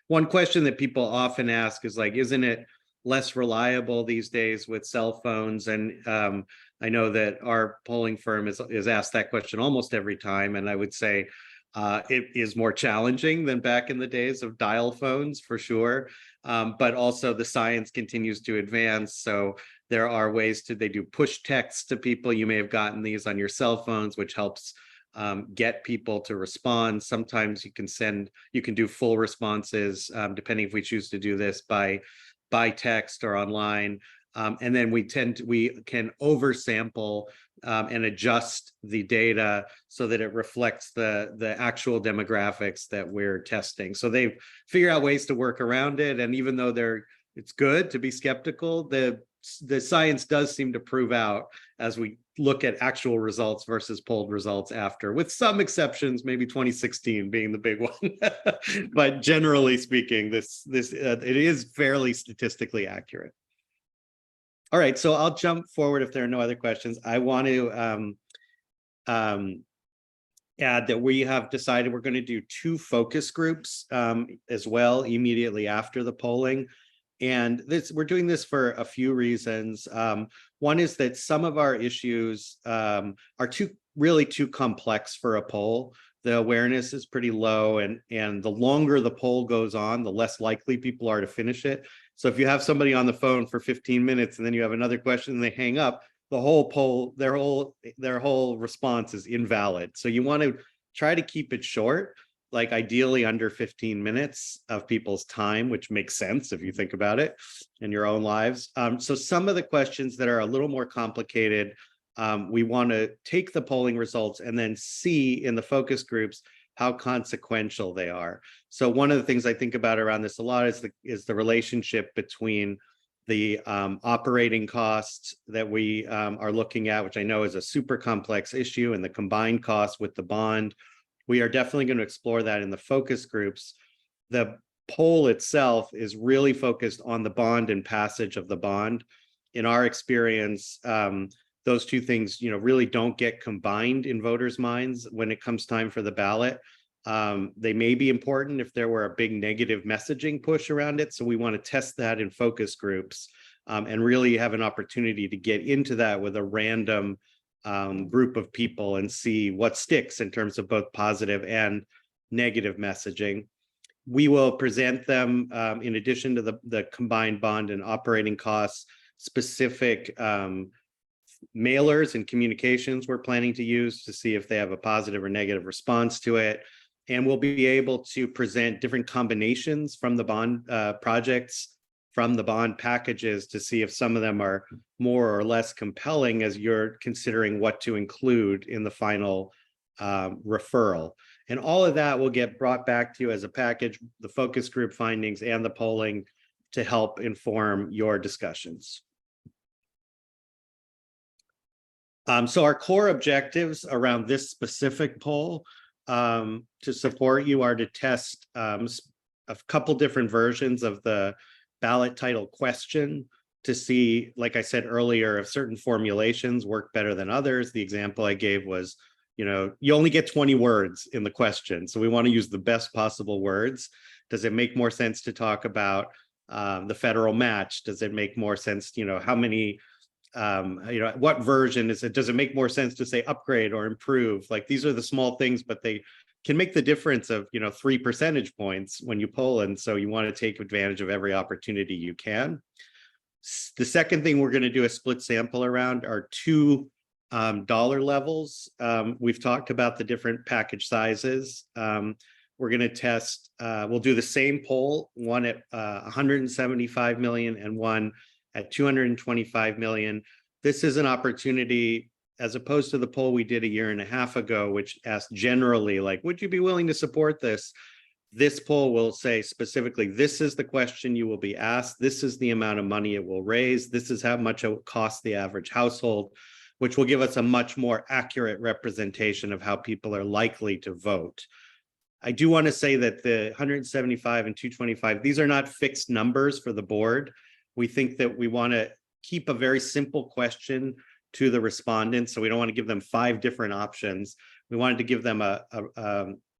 One question that people often ask is like, isn't it less reliable these days with cell phones? And I know that our polling firm is asked that question almost every time. And I would say it is more challenging than back in the days of dial phones, for sure. But also the science continues to advance. So there are ways they do push text to people. You may have gotten these on your cell phones, which helps get people to respond. Sometimes you can do full responses, depending if we choose to do this by text or online. And then we can oversample and adjust the data so that it reflects the actual demographics that we're testing. So they figure out ways to work around it. And even though it's good to be skeptical, the science does seem to prove out as we look at actual results versus polled results after, with some exceptions, maybe 2016 being the big one. But generally speaking, it is fairly statistically accurate. All right, so I'll jump forward if there are no other questions. I want to add that we have decided we're going to do 2 focus groups as well immediately after the polling. And we're doing this for a few reasons. One is that some of our issues are really too complex for a poll. The awareness is pretty low, and the longer the poll goes on, the less likely people are to finish it. So if you have somebody on the phone for 15 minutes and then you have another question and they hang up, the whole poll, their whole response is invalid. So you want to try to keep it short, like ideally under 15 minutes of people's time, which makes sense if you think about it in your own lives. So some of the questions that are a little more complicated, we want to take the polling results and then see in the focus groups how consequential they are. So one of the things I think about around this a lot is the relationship between the operating costs that we are looking at, which I know is a super complex issue, and the combined costs with the bond. We are definitely going to explore that in the focus groups. The poll itself is really focused on the bond and passage of the bond. In our experience, the those two things, really don't get combined in voters' minds when it comes time for the ballot. They may be important if there were a big negative messaging push around it. So we want to test that in focus groups and really have an opportunity to get into that with a random group of people and see what sticks in terms of both positive and negative messaging. We will present them in addition to the combined bond and operating costs, specific mailers and communications we're planning to use to see if they have a positive or negative response to it. And we'll be able to present different combinations from the bond projects, from the bond packages, to see if some of them are more or less compelling as you're considering what to include in the final referral. And all of that will get brought back to you as a package, the focus group findings and the polling, to help inform your discussions. So our core objectives around this specific poll to support you are to test a couple different versions of the ballot title question to see, like I said earlier, if certain formulations work better than others. The example I gave was, you only get 20 words in the question. So we want to use the best possible words. Does it make more sense to talk about the federal match? Does it make more sense, how many, what version is it? Does it make more sense to say upgrade or improve? Like, these are the small things, but they can make the difference of, 3 percentage points when you poll. And so you want to take advantage of every opportunity you can. The second thing we're going to do a split sample around are two dollar levels. We've talked about the different package sizes. We're going to test, we'll do the same poll, one at 175 million and one at 225 million. This is an opportunity, as opposed to the poll we did a year and a half ago, which asked generally, like, would you be willing to support this? This poll will say specifically, this is the question you will be asked. This is the amount of money it will raise. This is how much it will cost the average household, which will give us a much more accurate representation of how people are likely to vote. I do want to say that the 175 and 225, these are not fixed numbers for the board. We think that we want to keep a very simple question to the respondents. So we don't want to give them 5 different options. We wanted to give them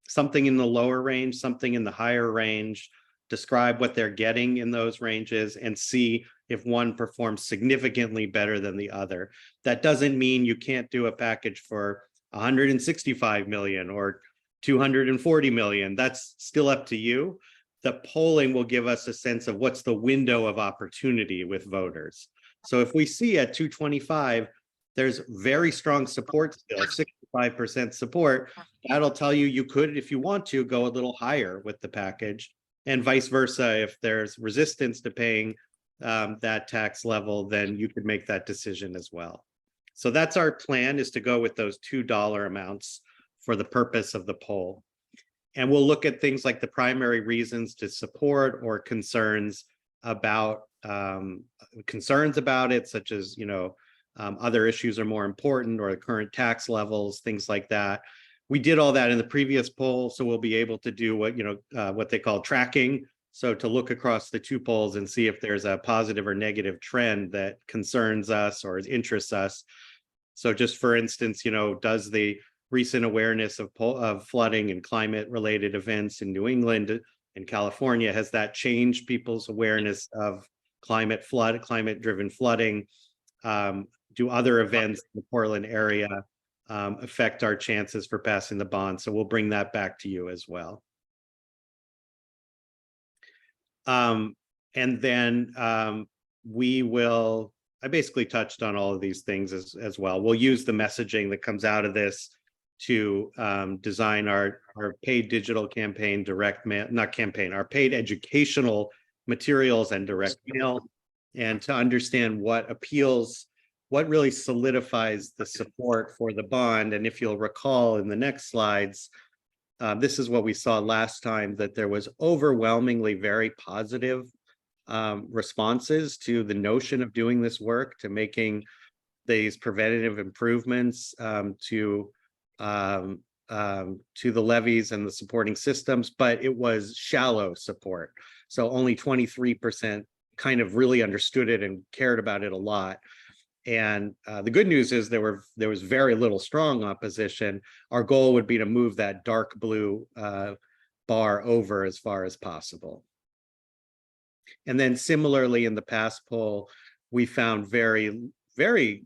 something in the lower range, something in the higher range, describe what they're getting in those ranges, and see if one performs significantly better than the other. That doesn't mean you can't do a package for 165 million or 240 million. That's still up to you. The polling will give us a sense of what's the window of opportunity with voters. So if we see at 225, there's very strong support still, 65% support. That'll tell you you could, if you want to, go a little higher with the package, and vice versa. If there's resistance to paying that tax level, then you could make that decision as well. So that's our plan, is to go with those $2 amounts for the purpose of the poll. And we'll look at things like the primary reasons to support or concerns about it, such as, other issues are more important, or the current tax levels, things like that. We did all that in the previous poll, so we'll be able to do what they call tracking. So to look across the two polls and see if there's a positive or negative trend that concerns us or interests us. So just for instance, does the recent awareness of flooding and climate-related events in New England and California, has that changed people's awareness of climate-driven flooding? Do other events in the Portland area affect our chances for passing the bond? So we'll bring that back to you as well. And then I basically touched on all of these things as well. We'll use the messaging that comes out of this to design our paid digital campaign, our paid educational materials and direct mail, and to understand what appeals, what really solidifies the support for the bond. And if you'll recall in the next slides, this is what we saw last time, that there was overwhelmingly very positive responses to the notion of doing this work, to making these preventative improvements to the levies and the supporting systems, but it was shallow support. So only 23% kind of really understood it and cared about it a lot. And the good news is there was very little strong opposition. Our goal would be to move that dark blue bar over as far as possible. And then similarly in the past poll, we found very, very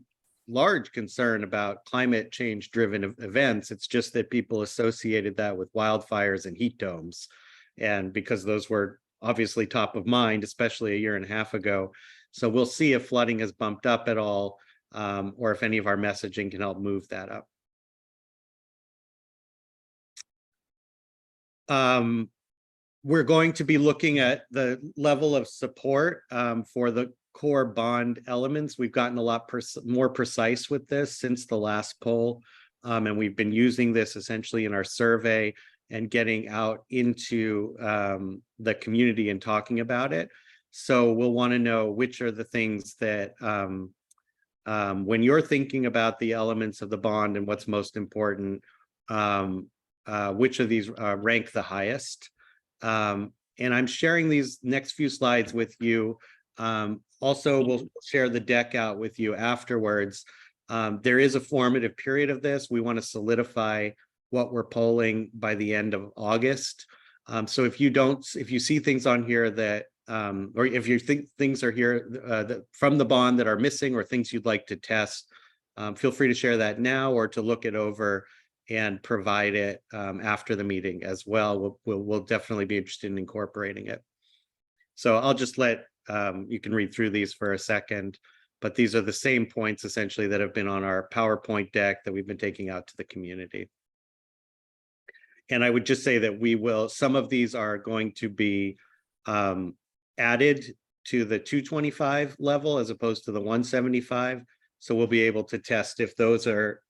large concern about climate change driven events. It's just that people associated that with wildfires and heat domes. And because those were obviously top of mind, especially a year and a half ago. So we'll see if flooding has bumped up at all, or if any of our messaging can help move that up. We're going to be looking at the level of support for the core bond elements. We've gotten a lot more precise with this since the last poll, and we've been using this essentially in our survey and getting out into the community and talking about it. So we'll want to know which are the things that when you're thinking about the elements of the bond and what's most important, which of these rank the highest. And I'm sharing these next few slides with you. Also, we'll share the deck out with you afterwards. There is a formative period of this. We want to solidify what we're polling by the end of August. So if you see things on here that, or if you think things are here that from the bond that are missing or things you'd like to test, feel free to share that now or to look it over and provide it after the meeting as well. We'll definitely be interested in incorporating it. So I'll just let, you can read through these for a second, but these are the same points essentially that have been on our PowerPoint deck that we've been taking out to the community. And I would just say that some of these are going to be added to the 225 level as opposed to the 175. So we'll be able to test if those are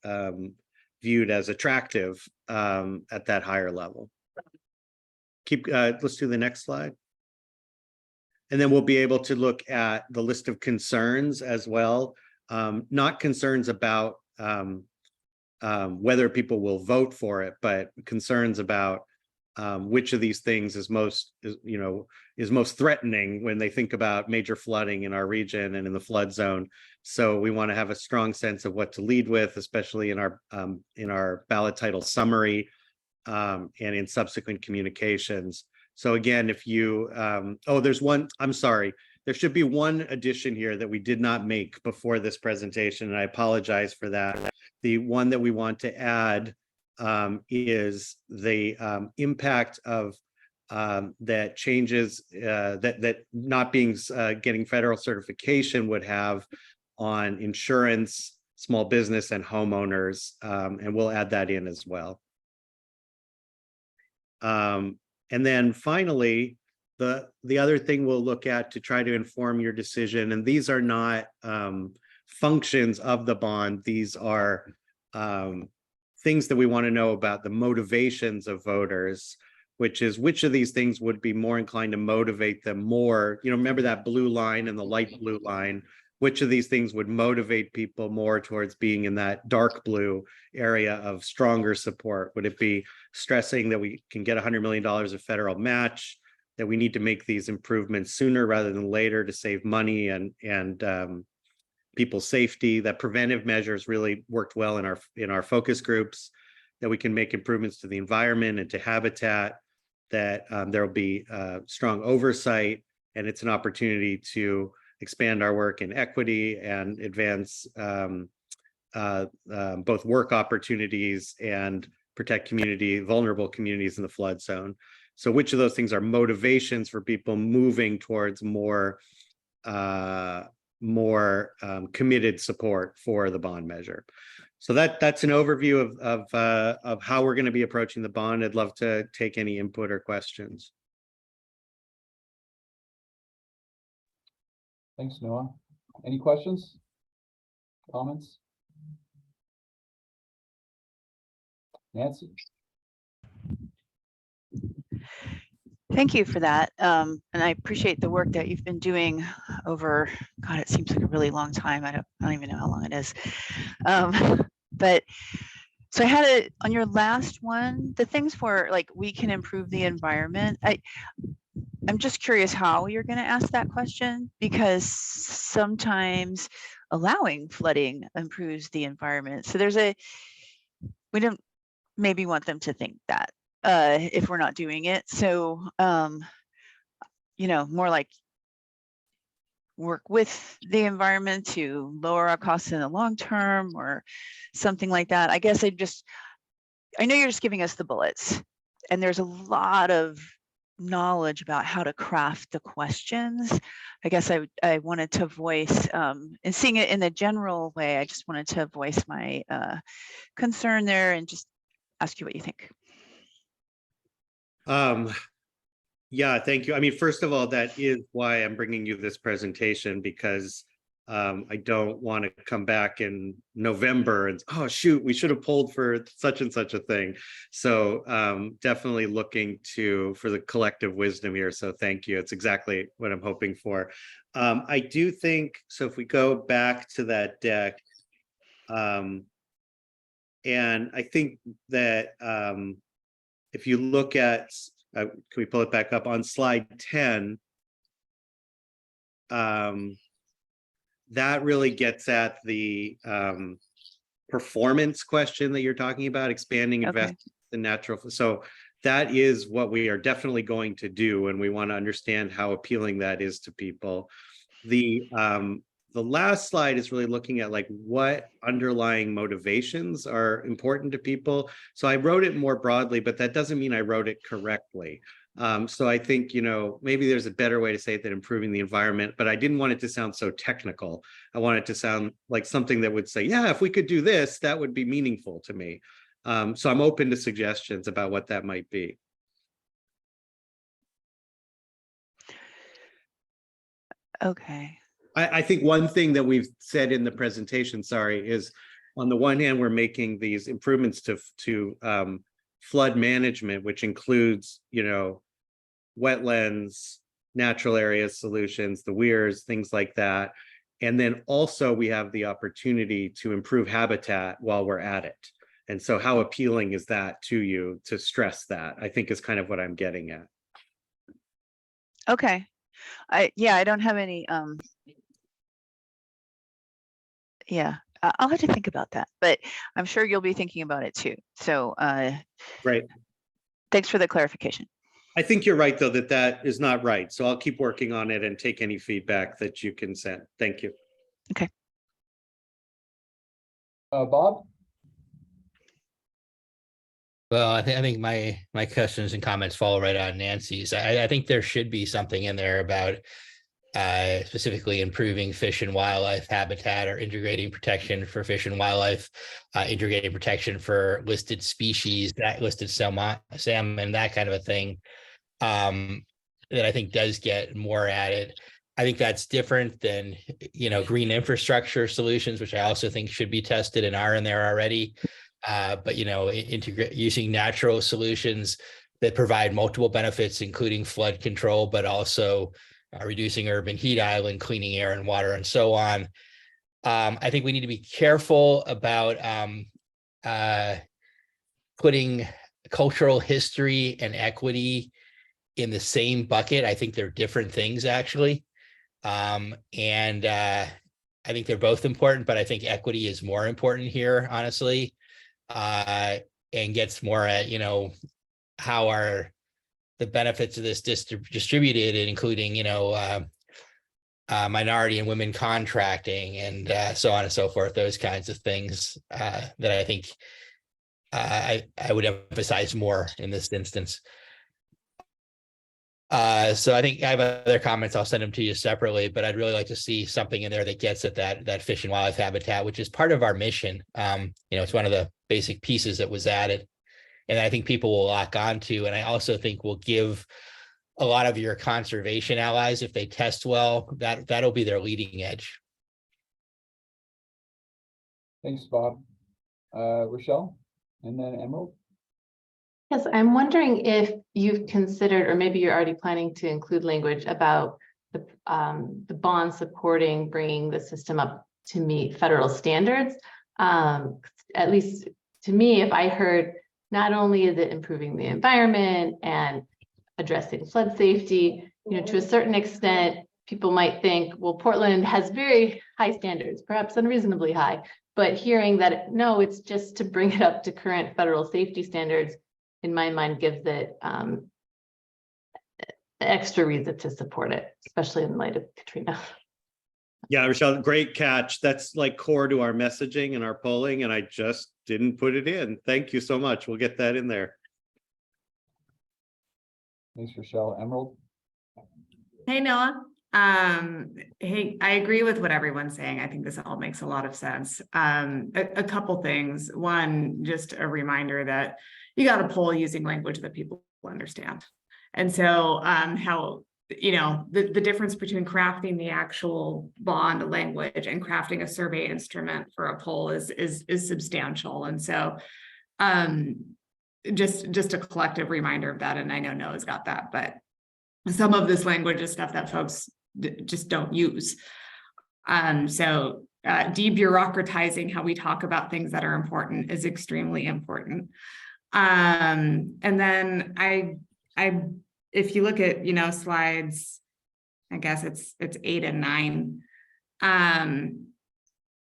viewed as attractive at that higher level. Let's do the next slide. And then we'll be able to look at the list of concerns as well, not concerns about whether people will vote for it, but concerns about which of these things is most threatening when they think about major flooding in our region and in the flood zone. So we want to have a strong sense of what to lead with, especially in our ballot title summary and in subsequent communications. So again, if you, I'm sorry, there should be one addition here that we did not make before this presentation, and I apologize for that. The one that we want to add is the impact of that changes that not being getting federal certification would have on insurance, small business, and homeowners, and we'll add that in as well. And then finally, the other thing we'll look at to try to inform your decision, and these are not functions of the bond, these are things that we want to know about the motivations of voters, which is which of these things would be more inclined to motivate them more. Remember that blue line and the light blue line, which of these things would motivate people more towards being in that dark blue area of stronger support? Would it be stressing that we can get $100 million of federal match, that we need to make these improvements sooner rather than later to save money and people's safety, that preventive measures really worked well in our focus groups, that we can make improvements to the environment and to habitat, that there will be strong oversight, and it's an opportunity to expand our work in equity and advance both work opportunities and protect vulnerable communities in the flood zone. So which of those things are motivations for people moving towards more committed support for the bond measure? So that's an overview of how we're going to be approaching the bond. I'd love to take any input or questions. Thanks, Noah. Any questions? Comments? Nancy? Thank you for that. And I appreciate the work that you've been doing over, God, it seems like a really long time. I don't even know how long it is. But so I had on your last one, the things for like we can improve the environment. I'm just curious how you're going to ask that question, because sometimes allowing flooding improves the environment. So we don't maybe want them to think that if we're not doing it. So, more like work with the environment to lower our costs in the long term or something like that. I guess I know you're just giving us the bullets, and there's a lot of knowledge about how to craft the questions. I guess I wanted to voice, and seeing it in the general way, I just wanted to voice my concern there and just ask you what you think. Yeah, thank you. I mean, first of all, that is why I'm bringing you this presentation, because I don't want to come back in November and, oh, shoot, we should have pulled for such and such a thing. So definitely looking for the collective wisdom here. So thank you. It's exactly what I'm hoping for. I do think, so if we go back to that deck, and I think that if you look at, can we pull it back up on slide 10? That really gets at the performance question that you're talking about, expanding investments in natural. So that is what we are definitely going to do, and we want to understand how appealing that is to people. The last slide is really looking at like what underlying motivations are important to people. So I wrote it more broadly, but that doesn't mean I wrote it correctly. So I think, maybe there's a better way to say it than improving the environment, but I didn't want it to sound so technical. I want it to sound like something that would say, yeah, if we could do this, that would be meaningful to me. So I'm open to suggestions about what that might be. Okay. I think one thing that we've said in the presentation, sorry, is on the one hand, we're making these improvements to flood management, which includes, wetlands, natural areas solutions, the weirs, things like that. And then also we have the opportunity to improve habitat while we're at it. And so how appealing is that to you to stress that, I think is kind of what I'm getting at. Okay. I don't have any, I'll have to think about that, but I'm sure you'll be thinking about it too. So Right. Thanks for the clarification. I think you're right, though, that is not right. So I'll keep working on it and take any feedback that you can send. Thank you. Okay. Bob? Well, I think my questions and comments fall right on Nancy's. I think there should be something in there about specifically improving fish and wildlife habitat, or integrating protection for fish and wildlife, integrating protection for listed species, that listed salmon, that kind of a thing, that I think does get more at it. I think that's different than, green infrastructure solutions, which I also think should be tested and are in there already. But, integrate using natural solutions that provide multiple benefits, including flood control, but also reducing urban heat island, cleaning air and water, and so on. I think we need to be careful about putting cultural history and equity in the same bucket. I think they're different things, actually. And I think they're both important, but I think equity is more important here, honestly, and gets more at, how are the benefits of this distributed, including, minority and women contracting, and so on and so forth, those kinds of things that I think I would emphasize more in this instance. So I think I have other comments. I'll send them to you separately, but I'd really like to see something in there that gets at that fish and wildlife habitat, which is part of our mission. It's one of the basic pieces that was added, and I think people will lock onto. And I also think will give a lot of your conservation allies, if they test well, that'll be their leading edge. Thanks, Bob. Rochelle, and then Emerald. Yes, I'm wondering if you've considered, or maybe you're already planning to include language about the bond supporting bringing the system up to meet federal standards. At least to me, if I heard not only is it improving the environment and addressing flood safety, to a certain extent, people might think, well, Portland has very high standards, perhaps unreasonably high, but hearing that, no, it's just to bring it up to current federal safety standards, in my mind, gives it extra reason to support it, especially in light of Katrina. Yeah, Rochelle, great catch. That's like core to our messaging and our polling, and I just didn't put it in. Thank you so much. We'll get that in there. Thanks, Rochelle. Emerald? Hey, Noah. Hey, I agree with what everyone's saying. I think this all makes a lot of sense. A couple things. One, just a reminder that you got to poll using language that people understand. And so how, the difference between crafting the actual bond language and crafting a survey instrument for a poll is substantial. And so just a collective reminder of that. And I know Noah's got that, but some of this language is stuff that folks just don't use. So debureaucratizing how we talk about things that are important is extremely important. And then if you look at, slides, I guess it's 8 and 9.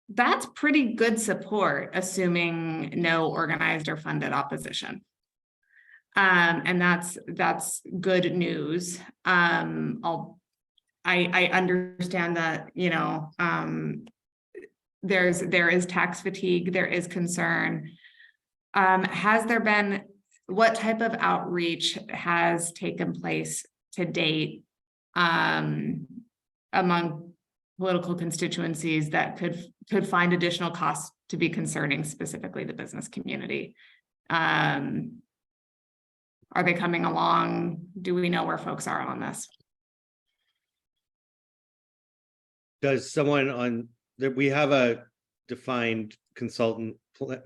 That's pretty good support, assuming no organized or funded opposition. And that's good news. I understand that, there is tax fatigue, there is concern. Has there been, what type of outreach has taken place to date among political constituencies that could find additional costs to be concerning, specifically the business community? Are they coming along? Do we know where folks are on this? Does someone on that, we have a defined consultant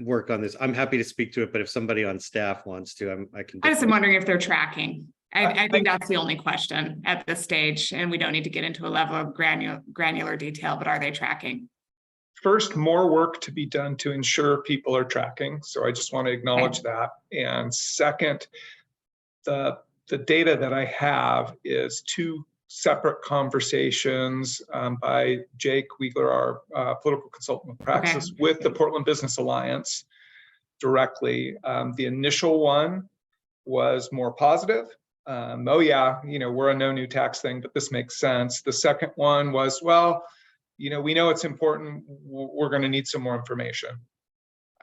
work on this. I'm happy to speak to it, but if somebody on staff wants to, I can. I just am wondering if they're tracking. I think that's the only question at this stage, and we don't need to get into a level of granular detail, but are they tracking? First, more work to be done to ensure people are tracking. So I just want to acknowledge that. And second, the data that I have is 2 separate conversations by Jake Wiegler, our political consultant with Praxis, with the Portland Business Alliance directly. The initial one was more positive. Oh yeah, we're a no new tax thing, but this makes sense. The second one was, well, we know it's important. We're going to need some more information.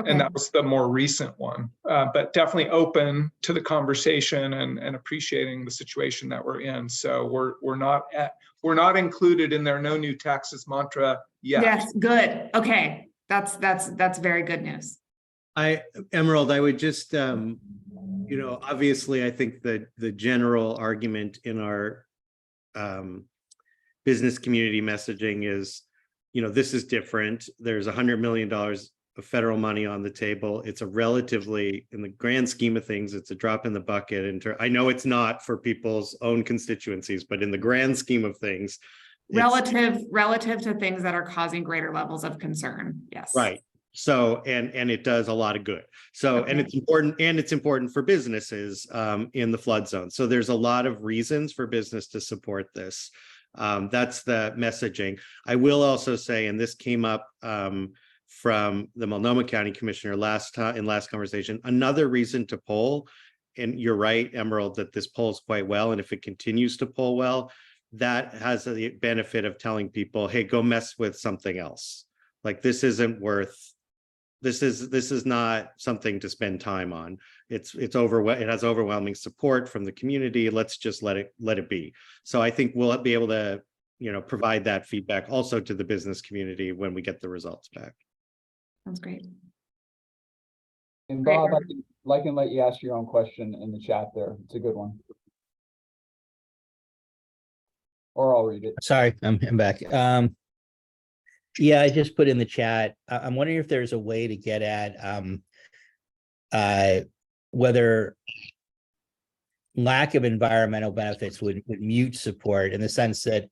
Okay. And that was the more recent one, but definitely open to the conversation and appreciating the situation that we're in. So we're not included in their no new taxes mantra yet. Yes, good. Okay, that's very good news. Emerald, I would just obviously I think that the general argument in our business community messaging is, this is different. There's $100 million of federal money on the table. It's a relatively, in the grand scheme of things, it's a drop in the bucket. I know it's not for people's own constituencies, but in the grand scheme of things, relative to things that are causing greater levels of concern. Yes. Right. So, and it does a lot of good. So, and it's important for businesses in the flood zone. So there's a lot of reasons for business to support this. That's the messaging. I will also say, and this came up from the Multnomah County Commissioner in last conversation, another reason to poll, and you're right, Emerald, that this polls quite well, and if it continues to poll well, that has the benefit of telling people, hey, go mess with something else. Like this is not something to spend time on. It has overwhelming support from the community. Let's just let it be. So I think we'll be able to, provide that feedback also to the business community when we get the results back. Sounds great. And Bob, I can let you ask your own question in the chat there. It's a good one. Or I'll read it. Sorry, I'm back. Yeah, I just put in the chat. I'm wondering if there's a way to get at whether lack of environmental benefits would mute support, in the sense that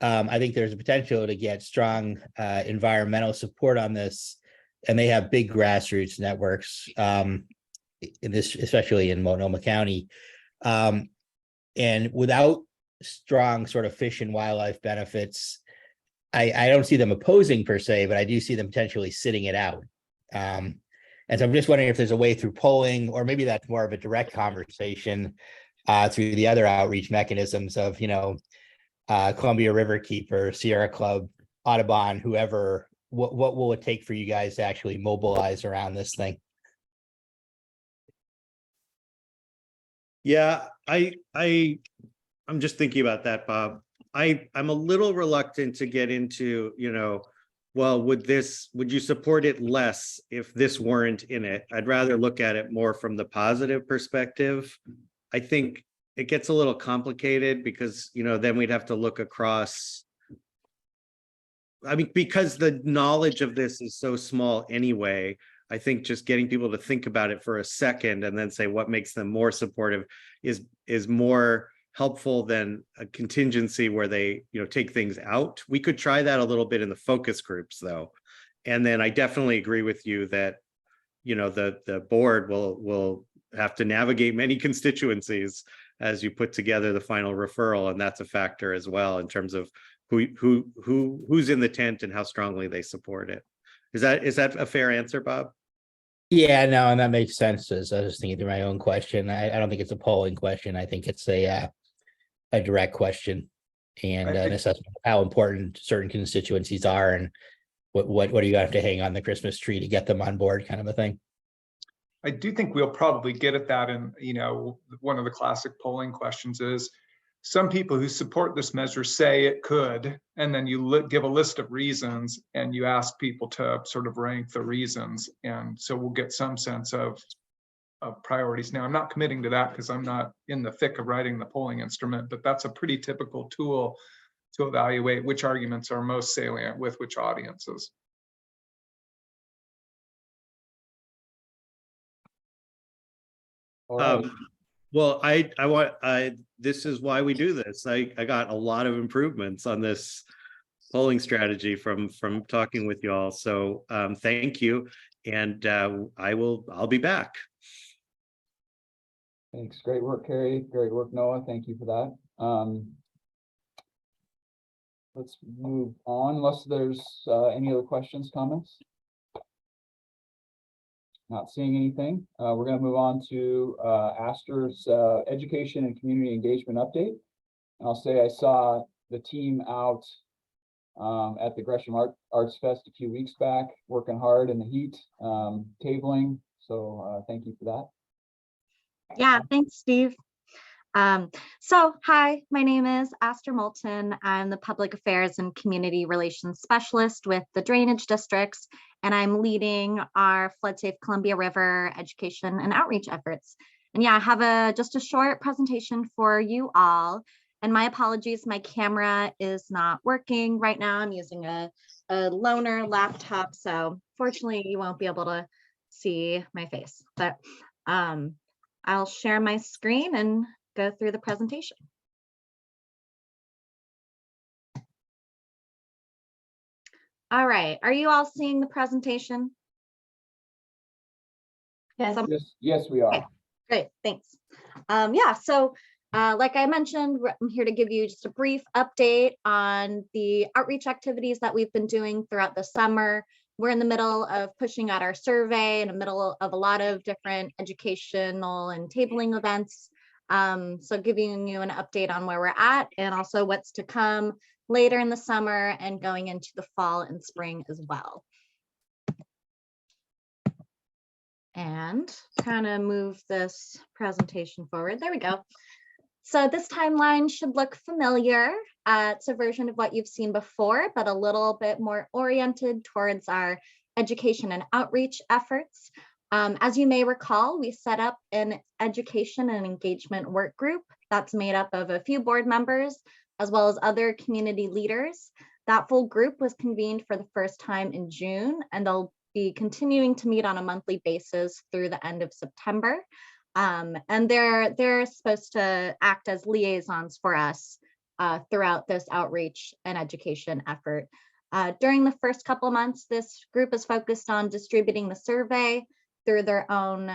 I think there's a potential to get strong environmental support on this, and they have big grassroots networks in this, especially in Multnomah County, and without strong sort of fish and wildlife benefits. I don't see them opposing per se, but I do see them potentially sitting it out. And so I'm just wondering if there's a way through polling, or maybe that's more of a direct conversation through the other outreach mechanisms of, Columbia River Keeper, Sierra Club, Audubon, whoever. What will it take for you guys to actually mobilize around this thing? Yeah, I'm just thinking about that, Bob. I'm a little reluctant to get into, well, would you support it less if this weren't in it? I'd rather look at it more from the positive perspective. I think it gets a little complicated because, then we'd have to look across. I mean, because the knowledge of this is so small anyway, I think just getting people to think about it for a second and then say what makes them more supportive is more helpful than a contingency where they, take things out. We could try that a little bit in the focus groups though. And then I definitely agree with you that, the board will have to navigate many constituencies as you put together the final referral. And that's a factor as well in terms of who's in the tent and how strongly they support it. Is that a fair answer, Bob? Yeah, no, and that makes sense. As I was thinking through my own question, I don't think it's a polling question. I think it's a direct question and an assessment of how important certain constituencies are and what do you have to hang on the Christmas tree to get them on board, kind of a thing. I do think we'll probably get at that. And, one of the classic polling questions is, some people who support this measure say it could, and then you give a list of reasons and you ask people to sort of rank the reasons. And so we'll get some sense of priorities. Now, I'm not committing to that because I'm not in the thick of writing the polling instrument, but that's a pretty typical tool to evaluate which arguments are most salient with which audiences. All right. Well, this is why we do this. I got a lot of improvements on this polling strategy from talking with you all. So thank you. And I'll be back. Thanks. Great work, Carrie. Great work, Noah. Thank you for that. Let's move on unless there's any other questions, comments. Not seeing anything. We're going to move on to Astor's education and community engagement update. And I'll say I saw the team out at the Gresham Arts Fest a few weeks back, working hard in the heat, tabling. So thank you for that. Yeah, thanks, Steve. Hi, my name is Astor Moulton. I'm the Public Affairs and Community Relations Specialist with the Drainage Districts, and I'm leading our Flood Safe Columbia River education and outreach efforts. And yeah, I have just a short presentation for you all. And my apologies, my camera is not working right now. I'm using a loaner laptop, so fortunately you won't be able to see my face, but I'll share my screen and go through the presentation. All right, are you all seeing the presentation? Yes. Yes, we are. Okay, great, thanks. Like I mentioned, I'm here to give you just a brief update on the outreach activities that we've been doing throughout the summer. We're in the middle of pushing out our survey, in the middle of a lot of different educational and tabling events. So giving you an update on where we're at and also what's to come later in the summer and going into the fall and spring as well. And kind of move this presentation forward. There we go. So this timeline should look familiar. It's a version of what you've seen before, but a little bit more oriented towards our education and outreach efforts. As you may recall, we set up an education and engagement work group that's made up of a few board members, as well as other community leaders. That full group was convened for the first time in June, and they'll be continuing to meet on a monthly basis through the end of September. And they're supposed to act as liaisons for us throughout this outreach and education effort. During the first couple of months, this group is focused on distributing the survey through their own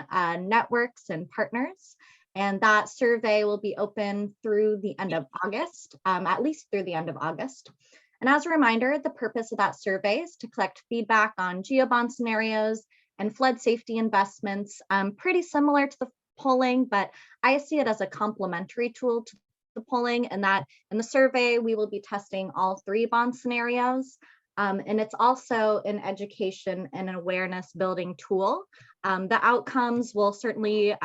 networks and partners. And that survey will be open through the end of August, at least through the end of August. And as a reminder, the purpose of that survey is to collect feedback on geobond scenarios and flood safety investments, pretty similar to the polling, but I see it as a complementary tool to the polling, and that in the survey, we will be testing all 3 bond scenarios. And it's also an education and awareness building tool. The outcomes will certainly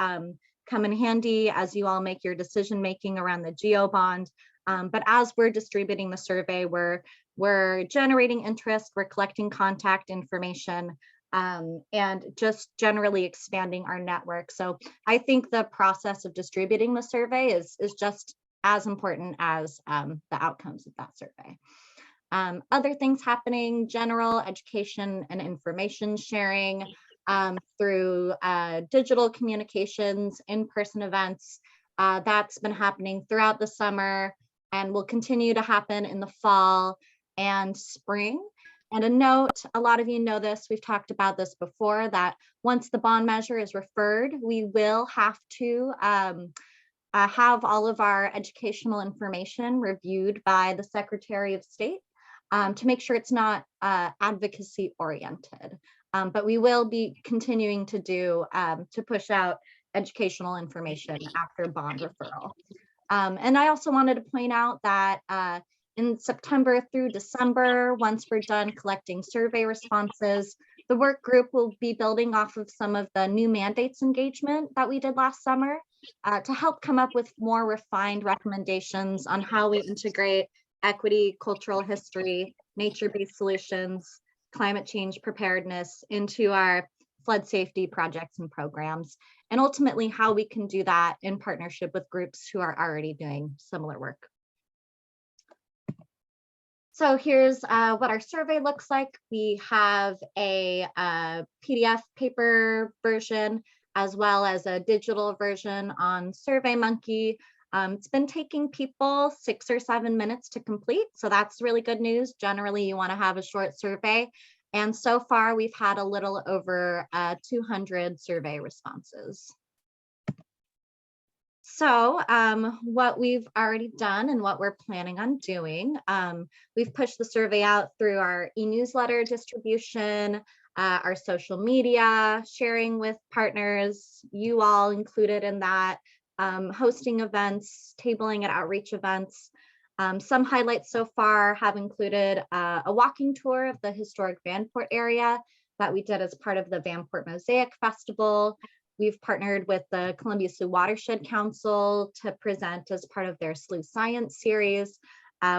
come in handy as you all make your decision making around the geobond. But as we're distributing the survey, we're generating interest, we're collecting contact information, and just generally expanding our network. So I think the process of distributing the survey is just as important as the outcomes of that survey. Other things happening, general education and information sharing through digital communications, in-person events. That's been happening throughout the summer and will continue to happen in the fall and spring. And a note, a lot of you know this, we've talked about this before, that once the bond measure is referred, we will have to have all of our educational information reviewed by the Secretary of State to make sure it's not advocacy oriented. But we will be continuing to do to push out educational information after bond referral. And I also wanted to point out that in September through December, once we're done collecting survey responses, the work group will be building off of some of the new mandates engagement that we did last summer to help come up with more refined recommendations on how we integrate equity, cultural history, nature-based solutions, climate change preparedness into our flood safety projects and programs, and ultimately how we can do that in partnership with groups who are already doing similar work. So here's what our survey looks like. We have a PDF paper version as well as a digital version on SurveyMonkey. It's been taking people 6 or 7 minutes to complete, so that's really good news. Generally, you want to have a short survey. And so far, we've had a little over 200 survey responses. So what we've already done and what we're planning on doing, we've pushed the survey out through our e-newsletter distribution, our social media, sharing with partners, you all included in that, hosting events, tabling at outreach events. Some highlights so far have included a walking tour of the historic Vanport area that we did as part of the Vanport Mosaic Festival. We've partnered with the Columbia Slough Watershed Council to present as part of their Slough Science series.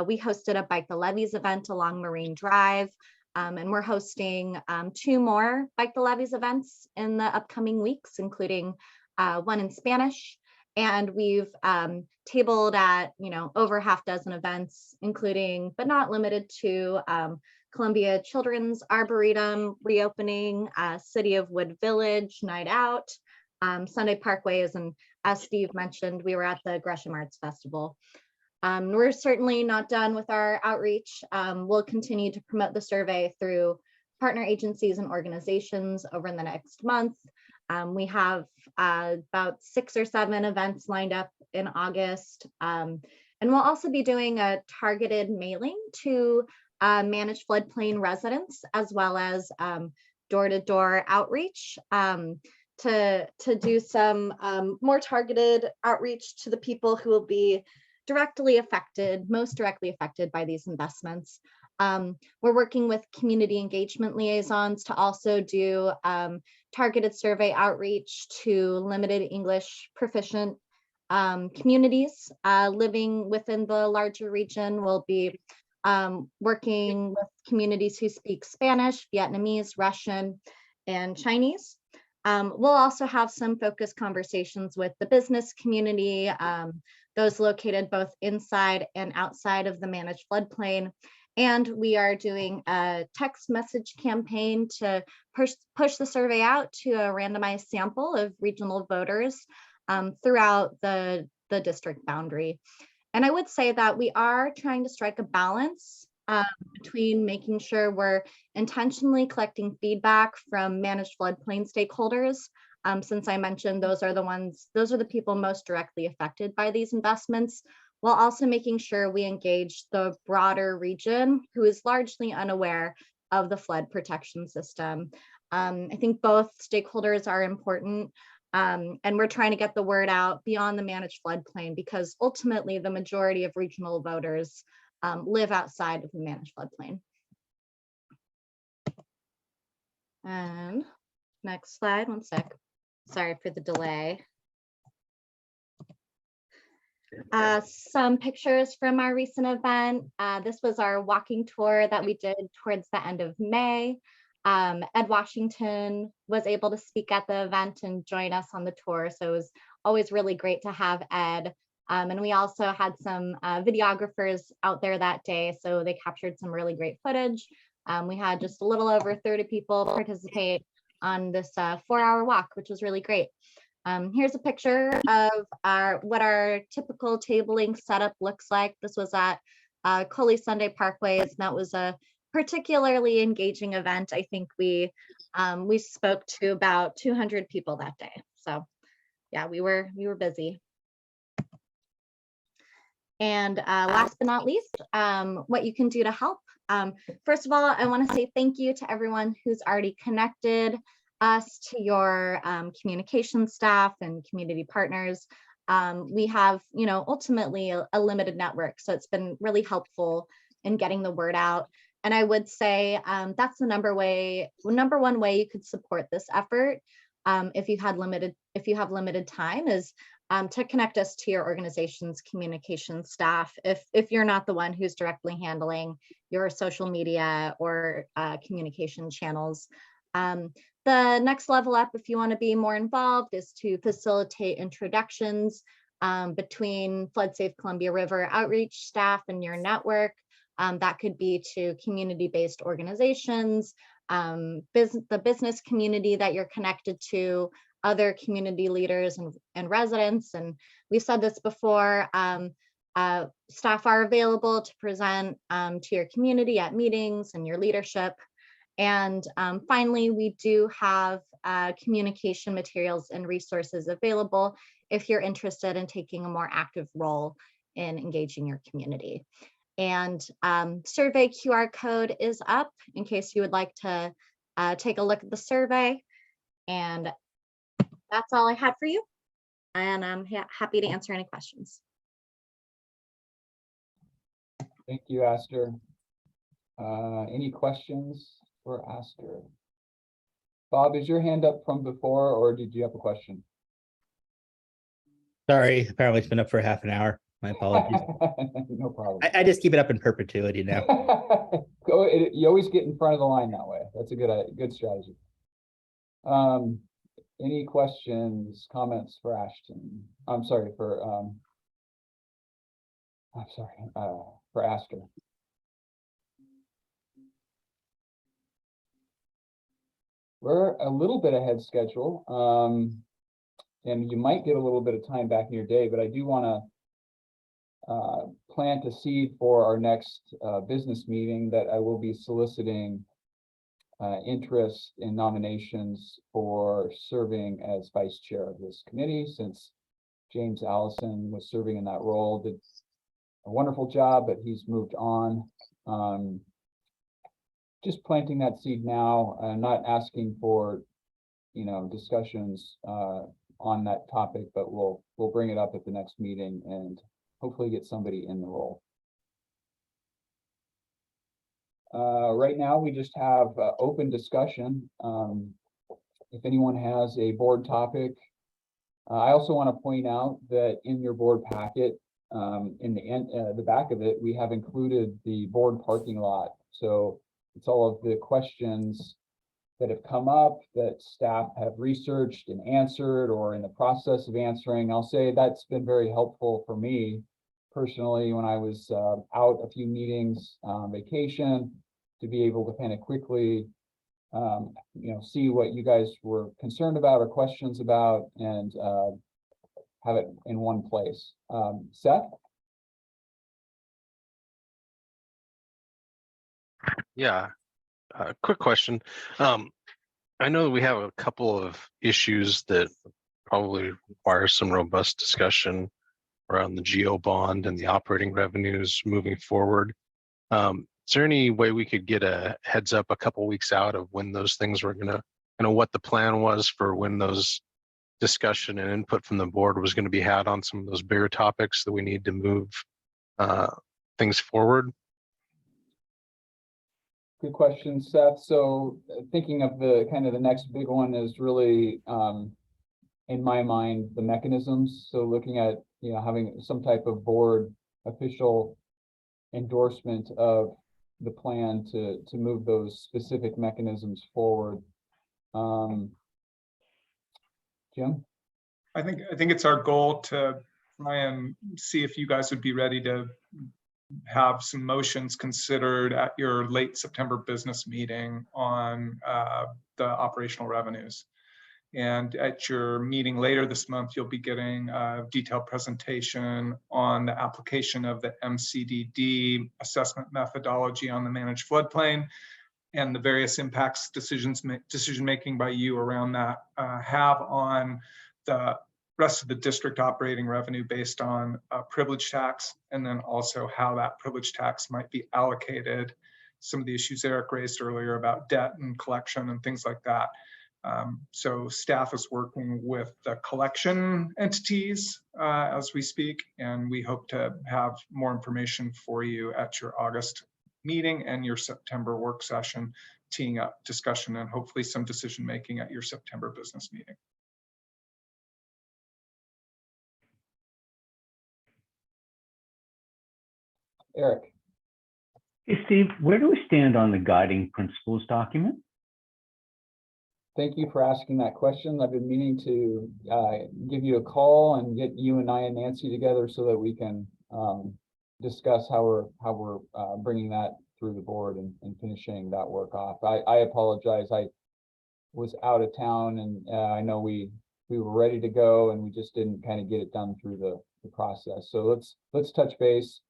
We hosted a Bike the Levees event along Marine Drive, and we're hosting 2 more Bike the Levees events in the upcoming weeks, including one in Spanish. And we've tabled at over half dozen events, including but not limited to Columbia Children's Arboretum reopening, City of Wood Village Night Out, Sunday Parkways, and as Steve mentioned, we were at the Gresham Arts Festival. We're certainly not done with our outreach. We'll continue to promote the survey through partner agencies and organizations over the next month. We have about 6 or 7 events lined up in August. And we'll also be doing a targeted mailing to managed floodplain residents, as well as door-to-door outreach to do some more targeted outreach to the people who will be most directly affected by these investments. We're working with community engagement liaisons to also do targeted survey outreach to limited English proficient communities living within the larger region. We'll be working with communities who speak Spanish, Vietnamese, Russian, and Chinese. We'll also have some focused conversations with the business community, those located both inside and outside of the managed floodplain. And we are doing a text message campaign to push the survey out to a randomized sample of regional voters throughout the district boundary. And I would say that we are trying to strike a balance between making sure we're intentionally collecting feedback from managed floodplain stakeholders since I mentioned those are the people most directly affected by these investments, while also making sure we engage the broader region who is largely unaware of the flood protection system. I think both stakeholders are important, and we're trying to get the word out beyond the managed floodplain, because ultimately the majority of regional voters live outside of the managed floodplain. And next slide, one sec. Sorry for the delay. Some pictures from our recent event. This was our walking tour that we did towards the end of May. Ed Washington was able to speak at the event and join us on the tour. So it was always really great to have Ed. And we also had some videographers out there that day. So they captured some really great footage. We had just a little over 30 people participate on this 4-hour walk, which was really great. Here's a picture of what our typical tabling setup looks like. This was at Coley Sunday Parkways, and that was a particularly engaging event. I think we spoke to about 200 people that day. So yeah, we were busy. And last but not least, what you can do to help. First of all, I want to say thank you to everyone who's already connected us to your communication staff and community partners. We have, ultimately a limited network, so it's been really helpful in getting the word out. And I would say that's the number one way you could support this effort, if you have limited time, is to connect us to your organization's communication staff if you're not the one who's directly handling your social media or communication channels. The next level up, if you want to be more involved, is to facilitate introductions between Flood Safe Columbia River outreach staff and your network. That could be to community-based organizations, the business community that you're connected to, other community leaders and residents. And we've said this before, staff are available to present to your community at meetings and your leadership. And finally, we do have communication materials and resources available if you're interested in taking a more active role in engaging your community. And survey QR code is up in case you would like to take a look at the survey. And that's all I had for you. And I'm happy to answer any questions. Thank you, Aster. Any questions for Aster? Bob, is your hand up from before, or did you have a question? Sorry, apparently it's been up for half an hour. My apologies. No problem. I just keep it up in perpetuity now. You always get in front of the line that way. That's a good strategy. Any questions, comments for Ashton? I'm sorry, for Aster. We're a little bit ahead schedule, and you might get a little bit of time back in your day, but I do want to plant a seed for our next business meeting that I will be soliciting interest in nominations for serving as vice chair of this committee, since James Allison was serving in that role, did a wonderful job, but he's moved on. Just planting that seed now, not asking for, discussions on that topic, but we'll bring it up at the next meeting and hopefully get somebody in the role. Right now, we just have open discussion. If anyone has a board topic, I also want to point out that in your board packet, in the back of it, we have included the board parking lot. So it's all of the questions that have come up that staff have researched and answered or in the process of answering. I'll say that's been very helpful for me personally when I was out a few meetings on vacation, to be able to kind of quickly see what you guys were concerned about or questions about, and have it in one place. Seth? Yeah, quick question. I know that we have a couple of issues that probably require some robust discussion around the geo bond and the operating revenues moving forward. Is there any way we could get a heads up a couple weeks out of when those things were gonna, what the plan was for when those discussion and input from the board was going to be had on some of those bigger topics that we need to move things forward? Good question, Seth. So thinking of the kind of the next big one is really, in my mind, the mechanisms. So looking at, having some type of board official endorsement of the plan to move those specific mechanisms forward. Jim? I think it's our goal to try and see if you guys would be ready to have some motions considered at your late September business meeting on the operational revenues. And at your meeting later this month, you'll be getting a detailed presentation on the application of the MCDD assessment methodology on the managed floodplain and the various impacts decision making by you around that have on the rest of the district operating revenue based on privilege tax, and then also how that privilege tax might be allocated. Some of the issues Eric raised earlier about debt and collection and things like that. So staff is working with the collection entities as we speak, and we hope to have more information for you at your August meeting and your September work session, teeing up discussion and hopefully some decision making at your September business meeting. Eric. Hey, Steve, where do we stand on the guiding principles document? Thank you for asking that question. I've been meaning to give you a call and get you and I and Nancy together so that we can discuss how we're bringing that through the board and finishing that work off. I apologize. I was out of town, and I know we were ready to go, and we just didn't kind of get it done through the process. So let's touch base,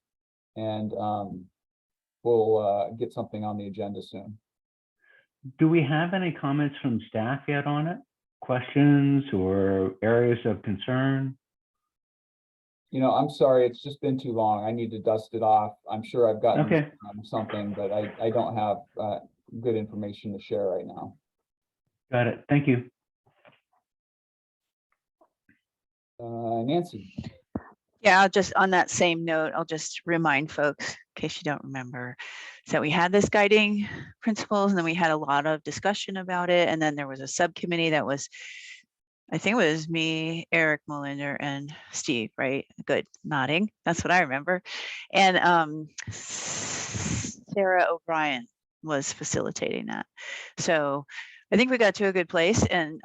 and we'll get something on the agenda soon. Do we have any comments from staff yet on it? Questions or areas of concern? I'm sorry, it's just been too long. I need to dust it off. I'm sure I've gotten Okay. something, but I don't have good information to share right now. Got it. Thank you. Nancy. Yeah, I'll just, on that same note, I'll just remind folks, in case you don't remember, so we had this guiding principles, and then we had a lot of discussion about it. And then there was a subcommittee that was, I think it was me, Eric Molinder, and Steve, right? Good, nodding. That's what I remember. And Sarah O'Brien was facilitating that. So I think we got to a good place, and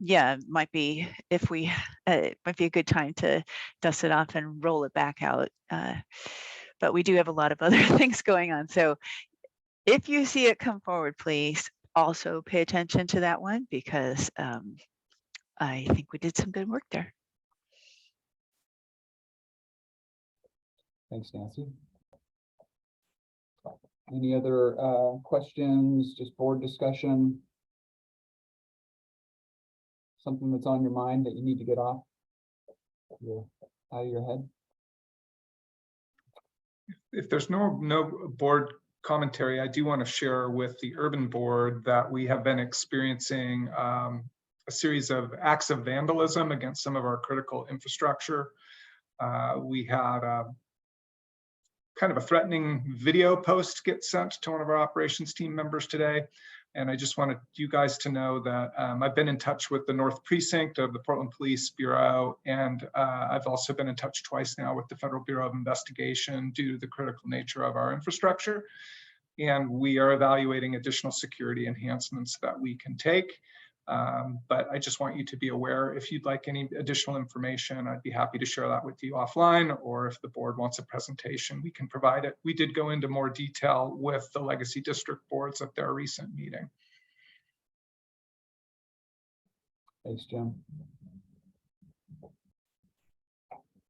yeah, it might be, if we, it might be a good time to dust it off and roll it back out. But we do have a lot of other things going on. So if you see it come forward, please also pay attention to that one, because I think we did some good work there. Thanks, Nancy. Any other questions, just board discussion? Something that's on your mind that you need to get off out of your head? If there's no board commentary, I do want to share with the urban board that we have been experiencing a series of acts of vandalism against some of our critical infrastructure. We had kind of a threatening video post get sent to one of our operations team members today. And I just wanted you guys to know that I've been in touch with the North Precinct of the Portland Police Bureau, and I've also been in touch twice now with the Federal Bureau of Investigation due to the critical nature of our infrastructure. And we are evaluating additional security enhancements that we can take. But I just want you to be aware, if you'd like any additional information, I'd be happy to share that with you offline, or if the board wants a presentation, we can provide it. We did go into more detail with the legacy district boards at their recent meeting. Thanks, Jim.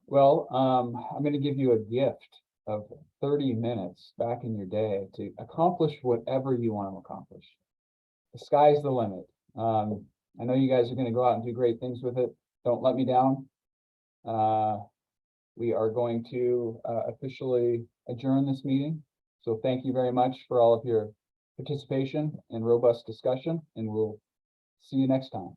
Well, I'm going to give you a gift of 30 minutes back in your day to accomplish whatever you want to accomplish. the sky's the limit. I know you guys are gonna go out and do great things with it. Don't let me down. We are going to officially adjourn this meeting. So thank you very much for all of your participation and robust discussion, and we'll see you next time.